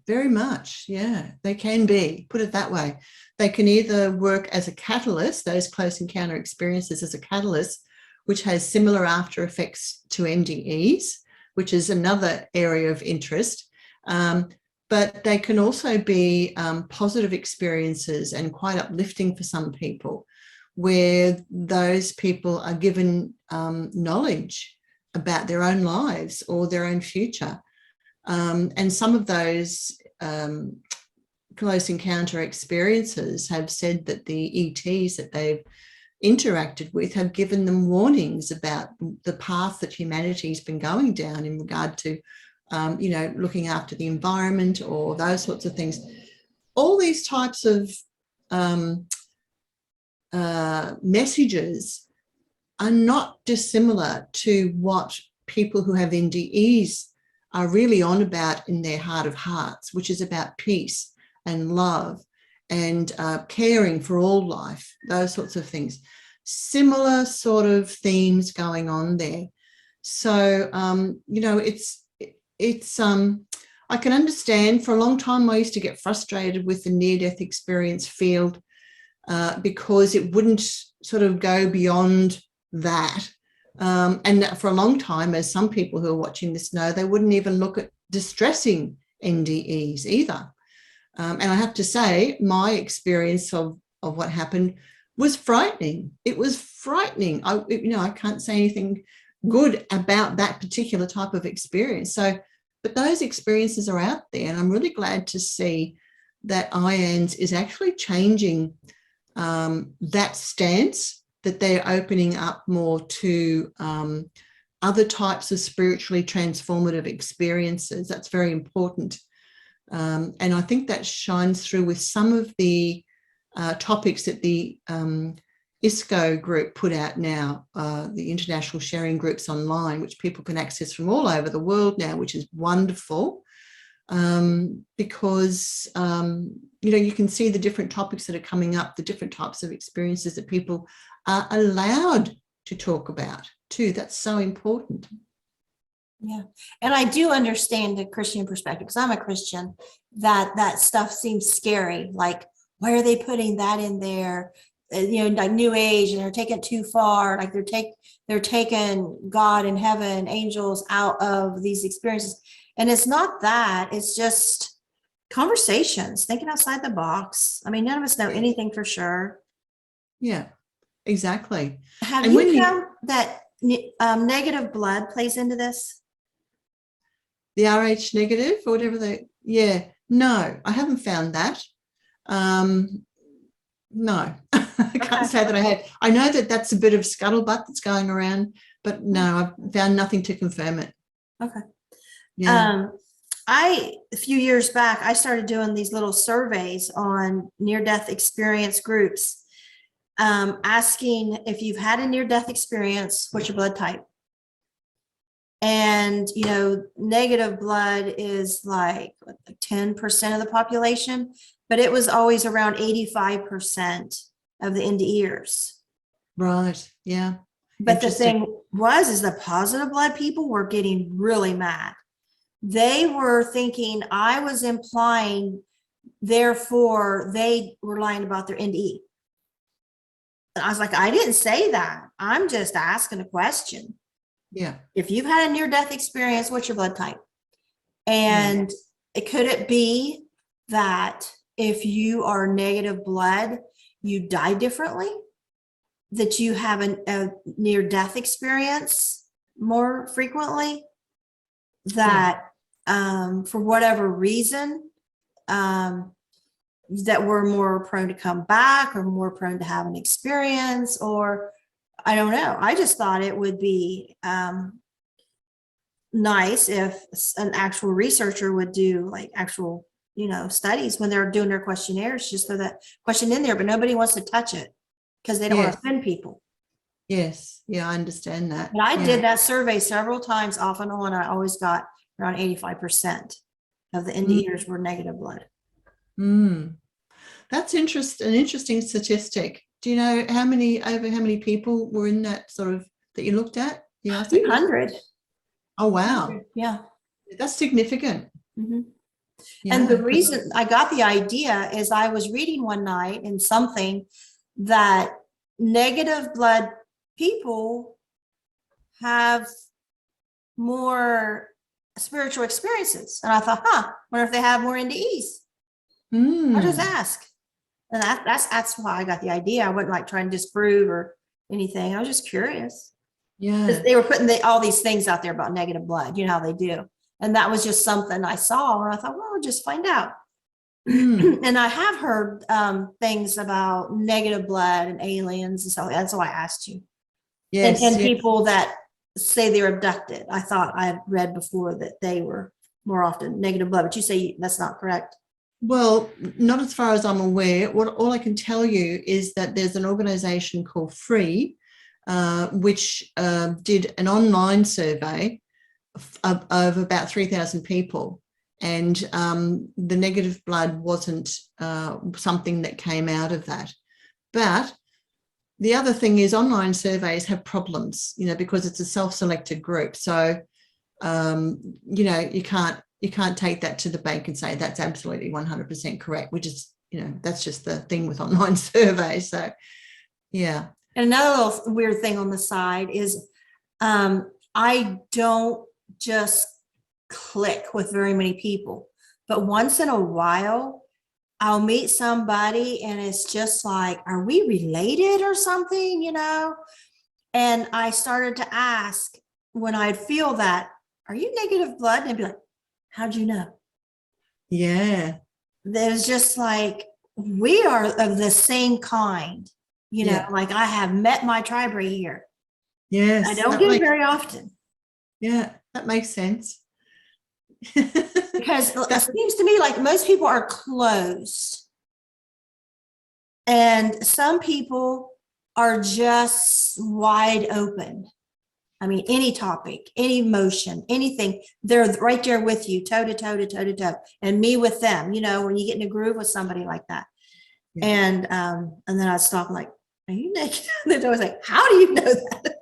very much. Yeah, they can be, put it that way. They can either work as a catalyst, those close encounter experiences as a catalyst, which has similar after effects to NDEs, which is another area of interest. But they can also be positive experiences and quite uplifting for some people, where those people are given knowledge about their own lives or their own future. And some of those close encounter experiences have said that the ETs that they've interacted with have given them warnings about the path that humanity's been going down in regard to, looking after the environment or those sorts of things. All these types of messages are not dissimilar to what people who have NDEs are really on about in their heart of hearts, which is about peace and love and caring for all life, those sorts of things. Similar sort of themes going on there. So, it's I can understand. For a long time I used to get frustrated with the near-death experience field because it wouldn't sort of go beyond that. And for a long time, as some people who are watching this know, they wouldn't even look at distressing NDEs either. And I have to say, my experience of what happened was frightening. It was frightening. I can't say anything good about that particular type of experience. So, but those experiences are out there, and I'm really glad to see that IANS is actually changing that stance, that they're opening up more to other types of spiritually transformative experiences. That's very important. And I think that shines through with some of the topics that the ISCO group put out now, the International Sharing Groups Online, which people can access from all over the world now, which is wonderful. Because, you can see the different topics that are coming up, the different types of experiences that people are allowed to talk about too. That's so important. Yeah. And I do understand the Christian perspective, because I'm a Christian, that stuff seems scary. Like, why are they putting that in there? Like New Age, and they're taking it too far. Like they're taking God and heaven, angels out of these experiences. And it's not that, it's just conversations, thinking outside the box. I mean, none of us know anything for sure. Yeah, exactly. Have And you found that negative blood plays into this? The RH negative or whatever no, I haven't found that. No, I can't say that I had. I know that that's a bit of scuttlebutt that's going around, but no, I've found nothing to confirm it. Okay. Yeah. A few years back, I started doing these little surveys on near-death experience groups, asking if you've had a near-death experience, what's your blood type? And, negative blood is like 10% of the population, but it was always around 85% of the NDEs. Right. Yeah. But the thing is the positive blood people were getting really mad. They were thinking I was implying, therefore they were lying about their NDE. And I was like, I didn't say that. I'm just asking a question. Yeah. If you've had a near-death experience, what's your blood type? And could it be that if you are negative blood, you die differently? That you have a near-death experience more frequently? That for whatever reason, that we're more prone to come back or more prone to have an experience, or I don't know. I just thought it would be nice if an actual researcher would do like actual, studies when they're doing their questionnaires, just throw that question in there, but nobody wants to touch it because they don't want to offend people. Yes. Yeah, I understand that. But I did that survey several times off and on. I always got around 85% of the NDEs were negative blood. That's an interesting statistic. Do you know how many people were in that sort of that you looked at? A few hundred. Oh, wow. Yeah. That's significant. Mhm. Yeah, And the reason I got the idea is I was reading one night in something that negative blood people have more spiritual experiences. And I thought, wonder if they have more NDEs. I'll just ask. And that's why I got the idea. I wasn't like trying to disprove or anything. I was just curious. Yeah. They were putting all these things out there about negative blood, you know how they do. And that was just something I saw and I thought, well, I'll just find out. And I have heard things about negative blood and aliens and stuff. That's why I asked you. Yes, And yes. people that say they're abducted. I thought I had read before that they were more often negative blood, but you say that's not correct. Well, not as far as I'm aware. All I can tell you is that there's an organization called Free, which did an online survey of about 3,000 people. And the negative blood wasn't something that came out of that. But the other thing is online surveys have problems, you know, because it's a self-selected group. So, you know, you can't take that to the bank and say that's absolutely 100% correct, which is, you know, that's just the thing with online surveys. So, yeah. And another little weird thing on the side is I don't just click with very many people, but once in a while, I'll meet somebody and it's just like, are we related or something, you know? And I started to ask when I'd feel that, are you negative blood? And they'd be like, how'd you know? Yeah. There's just like, we are of the same kind, you know, like I have met my tribe right here. Yes. I don't get it very often. Yeah, that makes sense. Because it seems to me like most people are closed. And some people are just wide open. I mean, any topic, any emotion, anything, they're right there with you, toe to toe to toe to toe, and me with them, you know, when you get in a groove with somebody like that. Yeah. And then I'd stop like, are you naked? And I was like, how do you know that?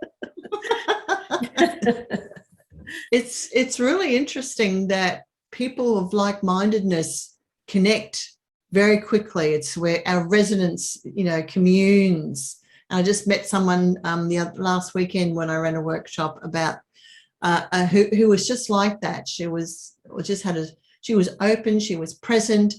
It's really interesting that people of like-mindedness connect very quickly. It's where our resonance, you know, communes. I just met someone last weekend when I ran a workshop about who was just like that. She was open, she was present,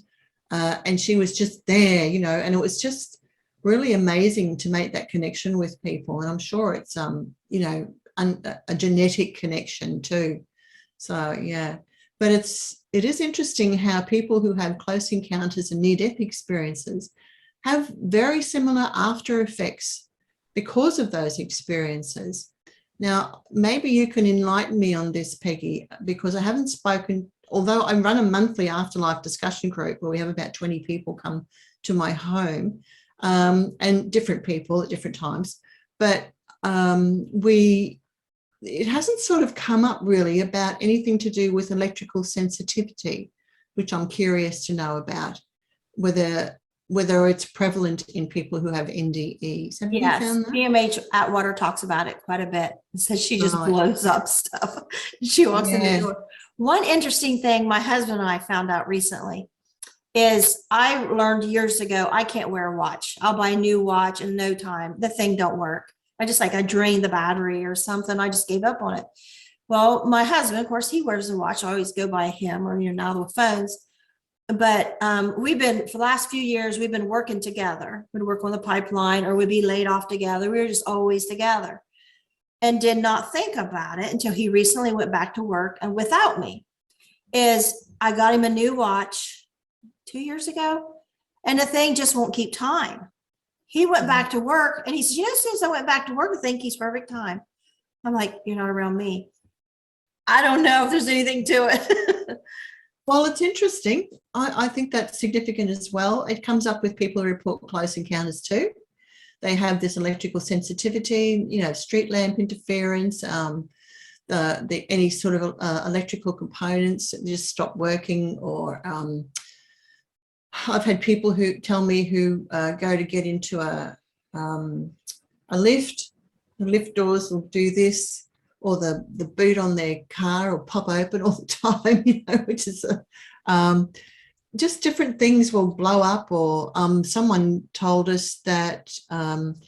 and she was just there, you know, and it was just really amazing to make that connection with people. And I'm sure it's you know, a genetic connection too. So yeah, but it is interesting how people who have close encounters and near-death experiences have very similar after effects because of those experiences. Now, maybe you can enlighten me on this, Peggy, because I haven't spoken, although I run a monthly afterlife discussion group where we have about 20 people come to my home, and different people at different times, but it hasn't sort of come up really about anything to do with electrical sensitivity, which I'm curious to know about, whether it's prevalent in people who have NDEs. Have you found that? PMH Atwater talks about it quite a bit. It says she just blows up stuff. She walks in the door. One interesting thing my husband and I found out recently is I learned years ago, I can't wear a watch. I'll buy a new watch in no time. The thing don't work. I drained the battery or something. I just gave up on it. Well, my husband, of course, he wears a watch. I always go by him, or, you know, now the phones. But we've been, for the last few years, we've been working together. We'd work on the pipeline or we'd be laid off together. We were just always together and did not think about it until he recently went back to work and without me. I got him a new watch 2 years ago and the thing just won't keep time. He went back to work and he said, you know, since I went back to work, the thing keeps perfect time. I'm like, you're not around me. I don't know if there's anything to it. Well, it's interesting. I think that's significant as well. It comes up with people who report close encounters too. They have this electrical sensitivity, you know, street lamp interference, any sort of electrical components that just stop working, or I've had people who tell me who go to get into a lift. The lift doors will do this, or the boot on their car will pop open all the time, which is just different things will blow up. Or someone told us that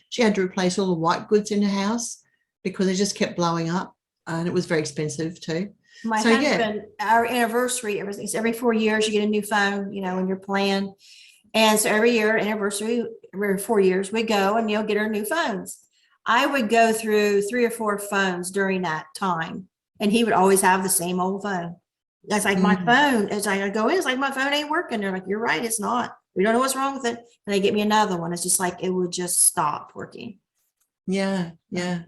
she had to replace all the white goods in her house because they just kept blowing up, and it was very expensive too. My So, yeah. husband, our anniversary, every 4 years you get a new phone, in your plan. And so every year anniversary, every 4 years, we go and get our new phones. I would go through 3 or 4 phones during that time, and he would always have the same old phone. That's like my phone. As I go in, it's like my phone ain't working. They're like, you're right, it's not. We don't know what's wrong with it. And they get me another one. It's just like it would just stop working. Yeah, yeah.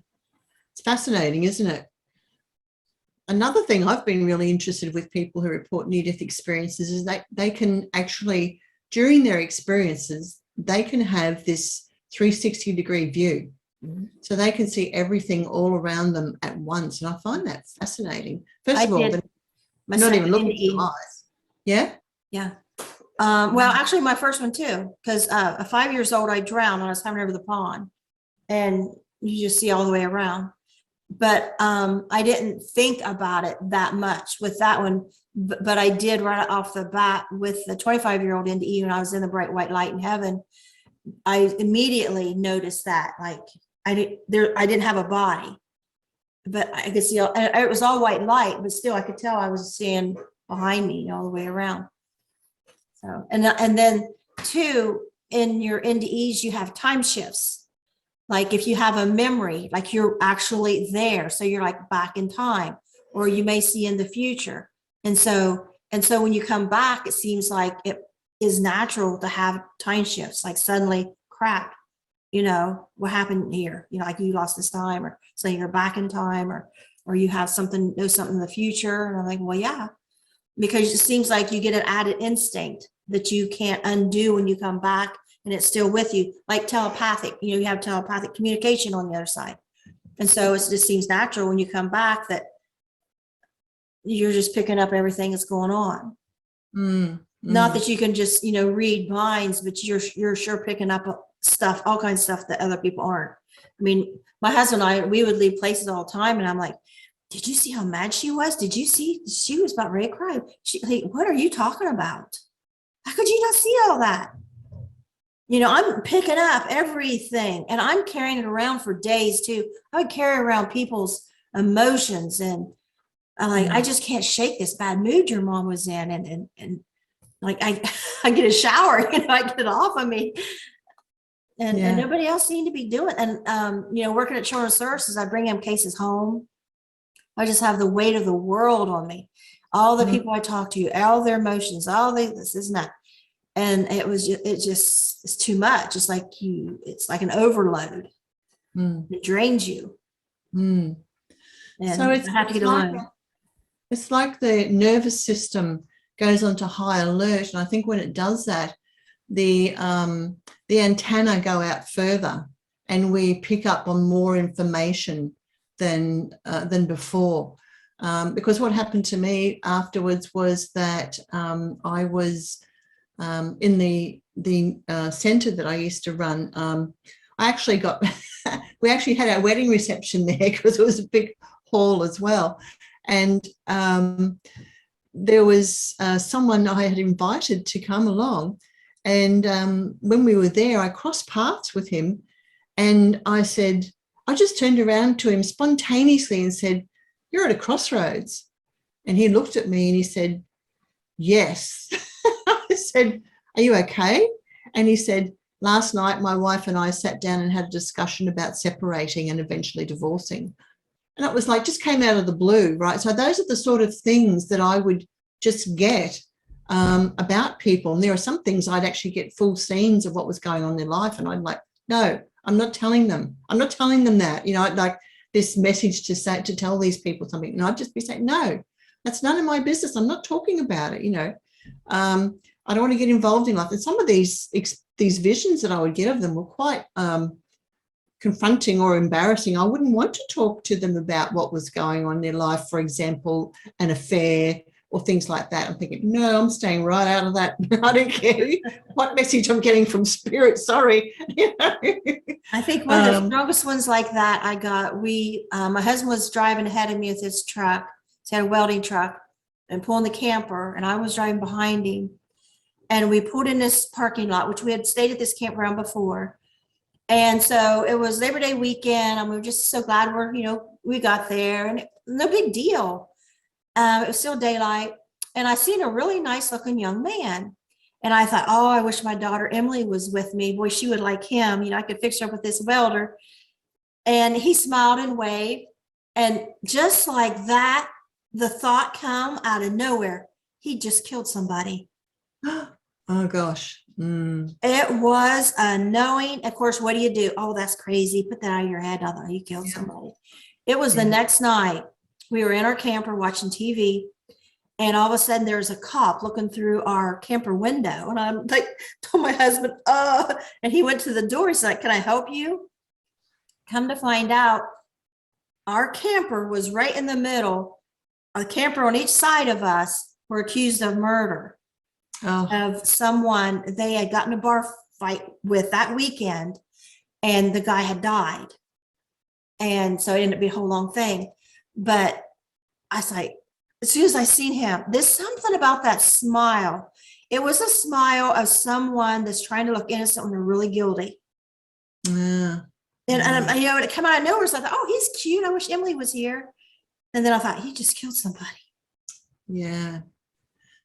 It's fascinating, isn't it? Another thing I've been really interested with people who report near-death experiences is that they can actually, during their experiences, they can have this 360-degree view. So they can see everything all around them at once. And I find that fascinating. First of all, they're not even looking at the eyes. Yeah? Yeah. Well, actually, my first one too, because at 5 years old, I drowned when I was climbing over the pond, and you just see all the way around. But I didn't think about it that much with that one, but I did right off the bat with the 25-year-old NDE when I was in the bright white light in heaven. I immediately noticed that, like, I didn't have a body, but I could see it was all white light, but still I could tell I was seeing behind me all the way around. So, and then too, in your NDEs, you have time shifts. Like if you have a memory, like you're actually there. So you're like back in time, or you may see in the future. And so when you come back, it seems like it is natural to have time shifts, like suddenly crap, what happened here? Like you lost this time, or so you're back in time, or you have something in the future. And I'm like, well, yeah, because it seems like you get an added instinct that you can't undo when you come back, and it's still with you, like telepathic, you have telepathic communication on the other side. And so it just seems natural when you come back that you're just picking up everything that's going on. Not that you can just, read minds, but you're sure picking up stuff, all kinds of stuff that other people aren't. I mean, my husband and I, we would leave places all the time, and I'm like, did you see how mad she was? Did you see? She was about ready to cry. Like, what are you talking about? How could you not see all that? I'm picking up everything, and I'm carrying it around for days too. I would carry around people's emotions, and I'm like, I just can't shake this bad mood your mom was in, and like I get a shower, I get it off of me, and nobody else seemed to be doing. And working at Children's Services, I bring them cases home. I just have the weight of the world on me. All the people I talk to, all their emotions, all this and that. And it's too much. It's like an overload. It drains you. And so I have to get alone. It's like the nervous system goes onto high alert. And I think when it does that, the antenna go out further, and we pick up on more information than before. Because what happened to me afterwards was that I was in the center that I used to run. I actually we actually had our wedding reception there because it was a big hall as well. And there was someone I had invited to come along. And when we were there, I crossed paths with him, and I just turned around to him spontaneously and said, "You're at a crossroads." And he looked at me and he said, "Yes." I said, "Are you okay?" And he said, "Last night, my wife and I sat down and had a discussion about separating and eventually divorcing." And it was like, just came out of the blue, right? So those are the sort of things that I would just get about people. And there are some things I'd actually get full scenes of what was going on in their life. And I'm like, no, I'm not telling them. I'm not telling them that, like this message to tell these people something. And I'd just be saying, no, that's none of my business. I'm not talking about it, I don't want to get involved in life. And some of these visions that I would get of them were quite confronting or embarrassing. I wouldn't want to talk to them about what was going on in their life, for example, an affair or things like that. I'm thinking, no, I'm staying right out of that. I don't care what message I'm getting from spirit. Sorry. I think one of the strongest ones like that I got, my husband was driving ahead of me with his truck. He had a welding truck and pulling the camper, and I was driving behind him. And we pulled in this parking lot, which we had stayed at this campground before. And so it was Labor Day weekend, and we were just so glad we got there, and no big deal. It was still daylight, and I seen a really nice looking young man. And I thought, oh, I wish my daughter Emily was with me. Boy, she would like him. I could fix her up with this welder. And he smiled and waved. And just like that, the thought come out of nowhere. He just killed somebody. Oh, gosh. It was a knowing. Of course, what do you do? Oh, that's crazy. Put that out of your head. I thought you killed somebody. It was the next night. We were in our camper watching TV. And all of a sudden there's a cop looking through our camper window. And I'm like, told my husband, and he went to the door. He's like, can I help you? Come to find out, our camper was right in the middle. A camper on each side of us were accused of murder of someone they had gotten a bar fight with that weekend, and the guy had died. And so it ended up being a whole long thing. But I was like, as soon as I seen him, there's something about that smile. It was a smile of someone that's trying to look innocent when they're really guilty. Yeah. And it came out of nowhere. So I thought, oh, he's cute. I wish Emily was here. And then I thought, he just killed somebody. Yeah.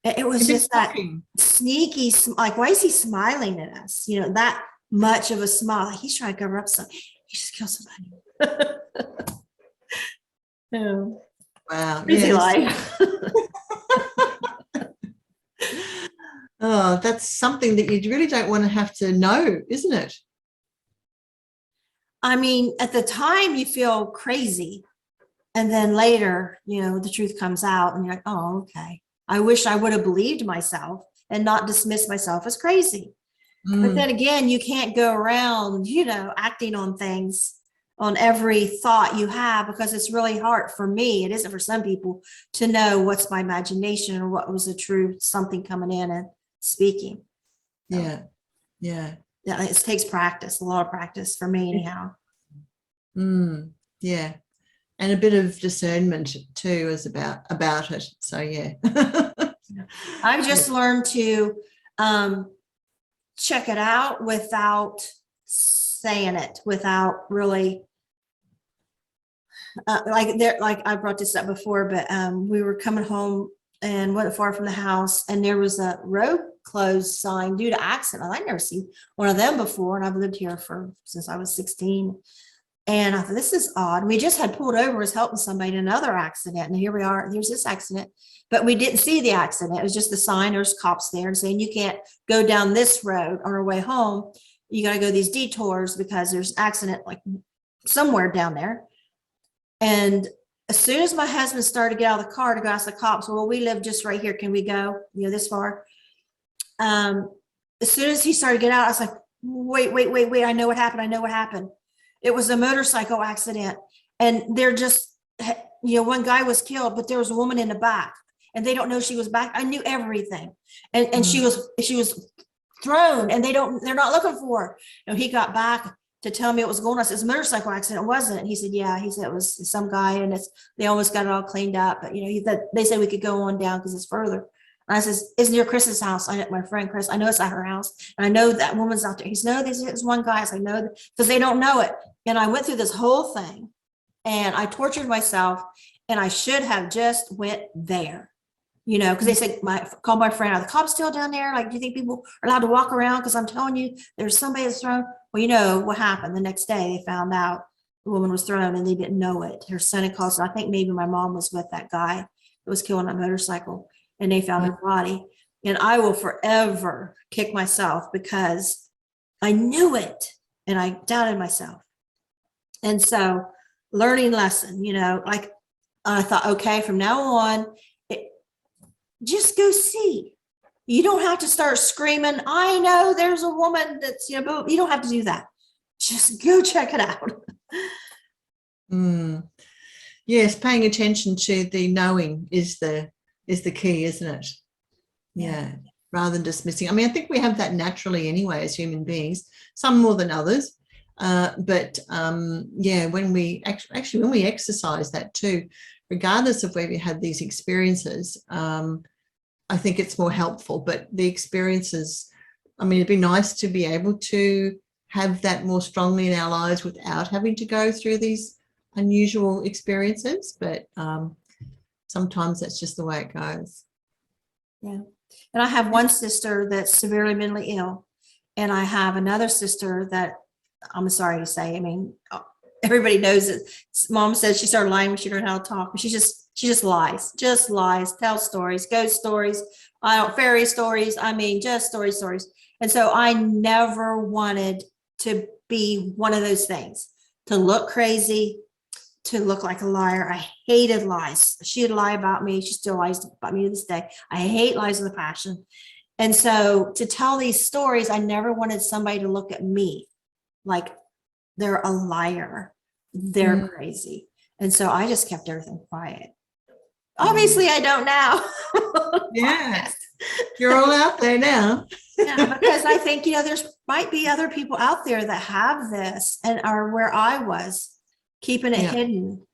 It was just that sneaky, like, why is he smiling at us? That much of a smile. Like he's trying to cover up something. He just killed somebody. No. Wow. Crazy life. Oh, that's something that you really don't want to have to know, isn't it? I mean, at the time you feel crazy. And then later, the truth comes out and you're like, oh, okay. I wish I would have believed myself and not dismissed myself as crazy. But then again, you can't go around, acting on things, on every thought you have, because it's really hard for me. It isn't for some people to know what's my imagination or what was the truth, something coming in and speaking. Yeah. It takes practice, a lot of practice for me anyhow. Yeah. And a bit of discernment too is about it. So yeah. I've just learned to check it out without saying it, without really like I brought this up before, but we were coming home and wasn't far from the house, and there was a road closed sign due to accident. I'd never seen one of them before, and I've lived here since I was 16. And I thought, this is odd. We just had pulled over, was helping somebody in another accident, and here we are. There's this accident, but we didn't see the accident. It was just the sign. There's cops there and saying you can't go down this road on our way home. You got to go these detours because there's an accident like somewhere down there. And as soon as my husband started to get out of the car to go ask the cops, well, we live just right here. Can we go, this far? As soon as he started to get out, I was like, wait. I know what happened. It was a motorcycle accident. And they're just, one guy was killed, but there was a woman in the back and they don't know she was back. I knew everything. And she was thrown, and they're not looking for her. He got back to tell me it was going on. I said, it's a motorcycle accident. It wasn't. And he said, yeah. He said it was some guy, and they almost got it all cleaned up. But they said we could go on down because it's further. And I says, it's near Chris's house. My friend Chris, I know it's at her house, and I know that woman's out there. He said, no, there's one guy. I said, no, because they don't know it. And I went through this whole thing, and I tortured myself, and I should have just went there. Because they said, called my friend, are the cops still down there? Like, do you think people are allowed to walk around? Because I'm telling you, there's somebody that's thrown. Well, what happened the next day? They found out the woman was thrown, and they didn't know it. Her son had called. So I think maybe my mom was with that guy that was killed on that motorcycle, and they found her body. And I will forever kick myself because I knew it and I doubted myself. And so learning lesson, like I thought, okay, from now on, just go see. You don't have to start screaming, I know there's a woman that's, but you don't have to do that. Just go check it out. Yes, paying attention to the knowing is the is the key, isn't it? Yeah. Rather than dismissing. I mean, I think we have that naturally anyway as human beings, some more than others. But when we actually when we exercise that too, regardless of where we had these experiences, I think it's more helpful. But the experiences, I mean, it'd be nice to be able to have that more strongly in our lives without having to go through these unusual experiences. But sometimes that's just the way it goes. Yeah. And I have one sister that's severely mentally ill, and I have another sister that, I'm sorry to say, I mean, everybody knows it. Mom says she started lying when she learned how to talk, but she just lies, tells stories, ghost stories, fairy stories. I mean, just stories. And so I never wanted to be one of those things, to look crazy, to look like a liar. I hated lies. She'd lie about me. She still lies about me to this day. I hate lies with a passion. And so to tell these stories, I never wanted somebody to look at me like they're a liar. They're crazy. And so I just kept everything quiet. Obviously, I don't now. Yeah. You're all out there now. Yeah, because I think, there's might be other people out there that have this and are where I was, keeping it hidden.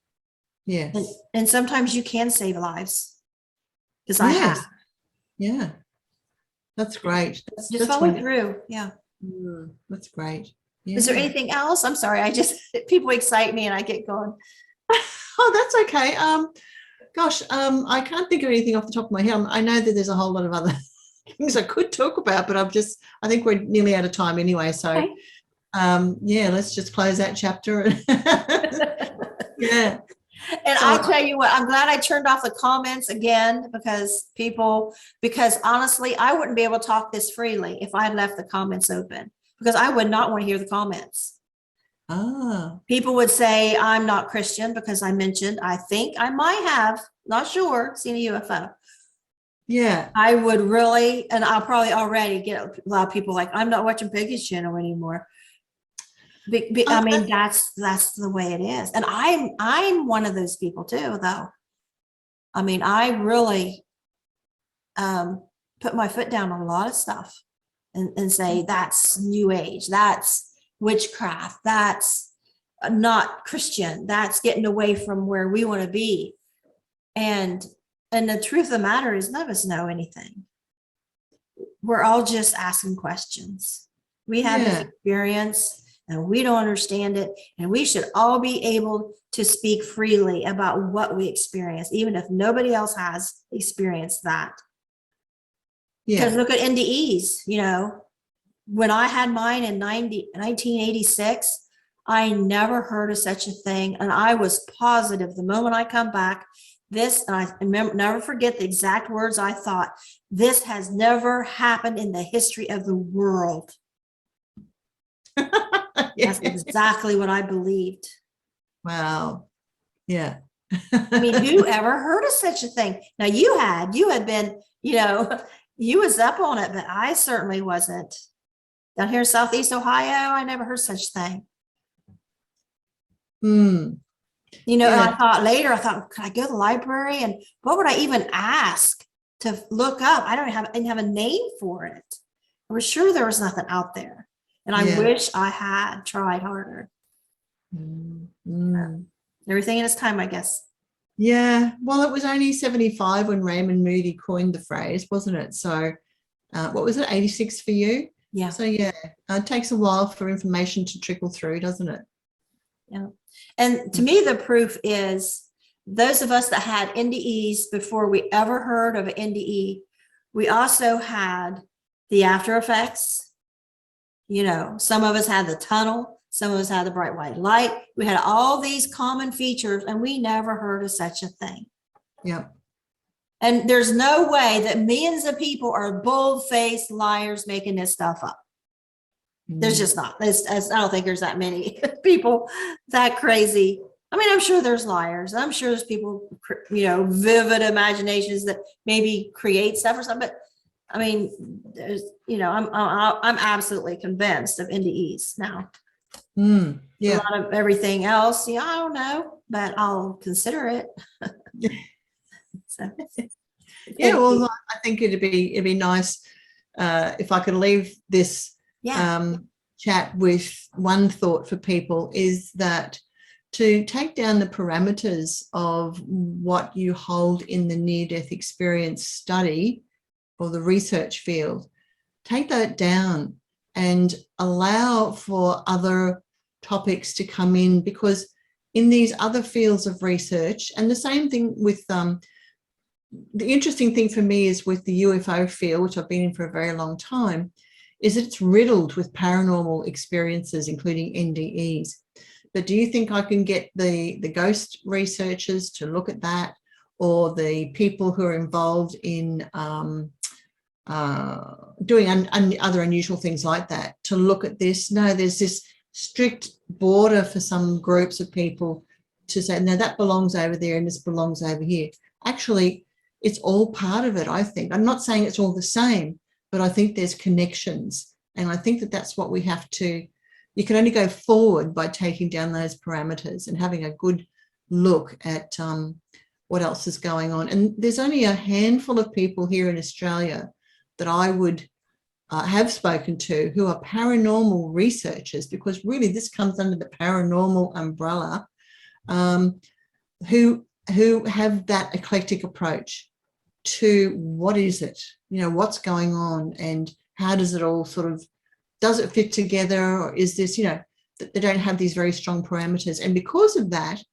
Yes. And sometimes you can save lives, because I have. Yeah. That's great. Just follow through. Yeah. That's great. Yeah. Is there anything else? I'm sorry. People excite me and I get going. Oh, that's okay. I can't think of anything off the top of my head. I know that there's a whole lot of other things I could talk about, but I think we're nearly out of time anyway. So, okay. let's just close that chapter. Yeah. And I'll tell you what, I'm glad I turned off the comments again, because honestly, I wouldn't be able to talk this freely if I had left the comments open, because I would not want to hear the comments. People would say I'm not Christian because I mentioned, I think I might have, not sure, seen a UFO. Yeah. I would really, and I'll probably already get a lot of people like, I'm not watching Pegi's channel anymore. I mean, that's the way it is. And I'm one of those people too, though. I mean, I really put my foot down on a lot of stuff and say that's New Age, that's witchcraft, that's not Christian, that's getting away from where we want to be. And the truth of the matter is, none of us know anything. We're all just asking questions. We have this experience and we don't understand it. And we should all be able to speak freely about what we experience, even if nobody else has experienced that. Because look at NDEs, when I had mine in 1986, I never heard of such a thing. And I was positive the moment I come back, and I remember, never forget the exact words I thought, this has never happened in the history of the world. That's exactly what I believed. Wow. Yeah. I mean, who ever heard of such a thing? Now you had been, you was up on it, but I certainly wasn't. Down here in Southeast Ohio, I never heard such thing. And I thought, could I go to the library, and what would I even ask to look up? I didn't have a name for it. I was sure there was nothing out there. And I wish I had tried harder. Everything in its time, I guess. Yeah. Well, it was only 75 when Raymond Moody coined the phrase, wasn't it? So what was it, 86 for you? Yeah. So, it takes a while for information to trickle through, doesn't it? Yeah. And to me, the proof is those of us that had NDEs before we ever heard of an NDE, we also had the after effects. Some of us had the tunnel, some of us had the bright white light. We had all these common features, and we never heard of such a thing. Yeah. And there's no way that millions of people are bold-faced liars making this stuff up. There's just not. I don't think there's that many people that crazy. I mean, I'm sure there's liars. I'm sure there's people, vivid imaginations that maybe create stuff or something. But I mean, there's, I'm absolutely convinced of NDEs now. Yeah. A lot of everything else, I don't know, but I'll consider it. So. Yeah, Thank well, you. I think it'd be nice if I could leave this Yeah. chat with one thought for people, is that to take down the parameters of what you hold in the near-death experience study or the research field, take that down and allow for other topics to come in, because in these other fields of research, and the same thing with the interesting thing for me is with the UFO field, which I've been in for a very long time, is it's riddled with paranormal experiences, including NDEs. But do you think I can get the ghost researchers to look at that, or the people who are involved in doing other unusual things like that to look at this? No, there's this strict border for some groups of people to say, no, that belongs over there and this belongs over here. Actually, it's all part of it, I think. I'm not saying it's all the same, but I think there's connections. And I think that that's what we have to, you can only go forward by taking down those parameters and having a good look at what else is going on. And there's only a handful of people here in Australia that I would have spoken to who are paranormal researchers, because really this comes under the paranormal umbrella, who have that eclectic approach to what is it, what's going on, and how does it all sort of, does it fit together, or is this, they don't have these very strong parameters. And because of that,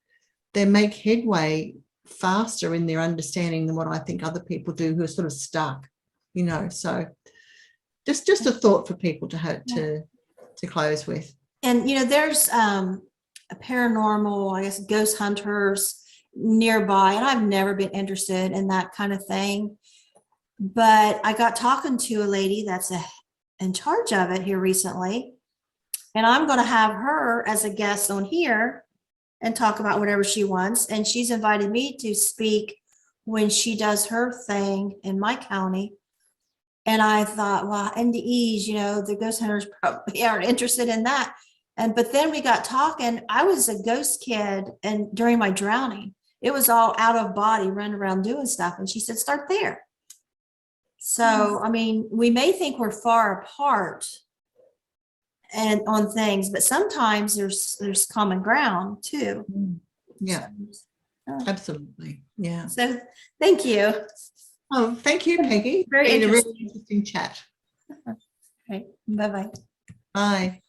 they make headway faster in their understanding than what I think other people do who are sort of stuck, so just a thought for people to have to close with. And, there's a paranormal, I guess, ghost hunters nearby, and I've never been interested in that kind of thing. But I got talking to a lady that's in charge of it here recently, and I'm going to have her as a guest on here and talk about whatever she wants. And she's invited me to speak when she does her thing in my county. And I thought, well, NDEs, the ghost hunters probably aren't interested in that. But then we got talking. I was a ghost kid, and during my drowning, it was all out of body, running around doing stuff. And she said, start there. So, I mean, we may think we're far apart and on things, but sometimes there's common ground too. Yeah, absolutely. Yeah. So thank you. Oh, thank you, Peggy. Very It's been a interesting. really interesting chat. Okay. Bye-bye. Bye.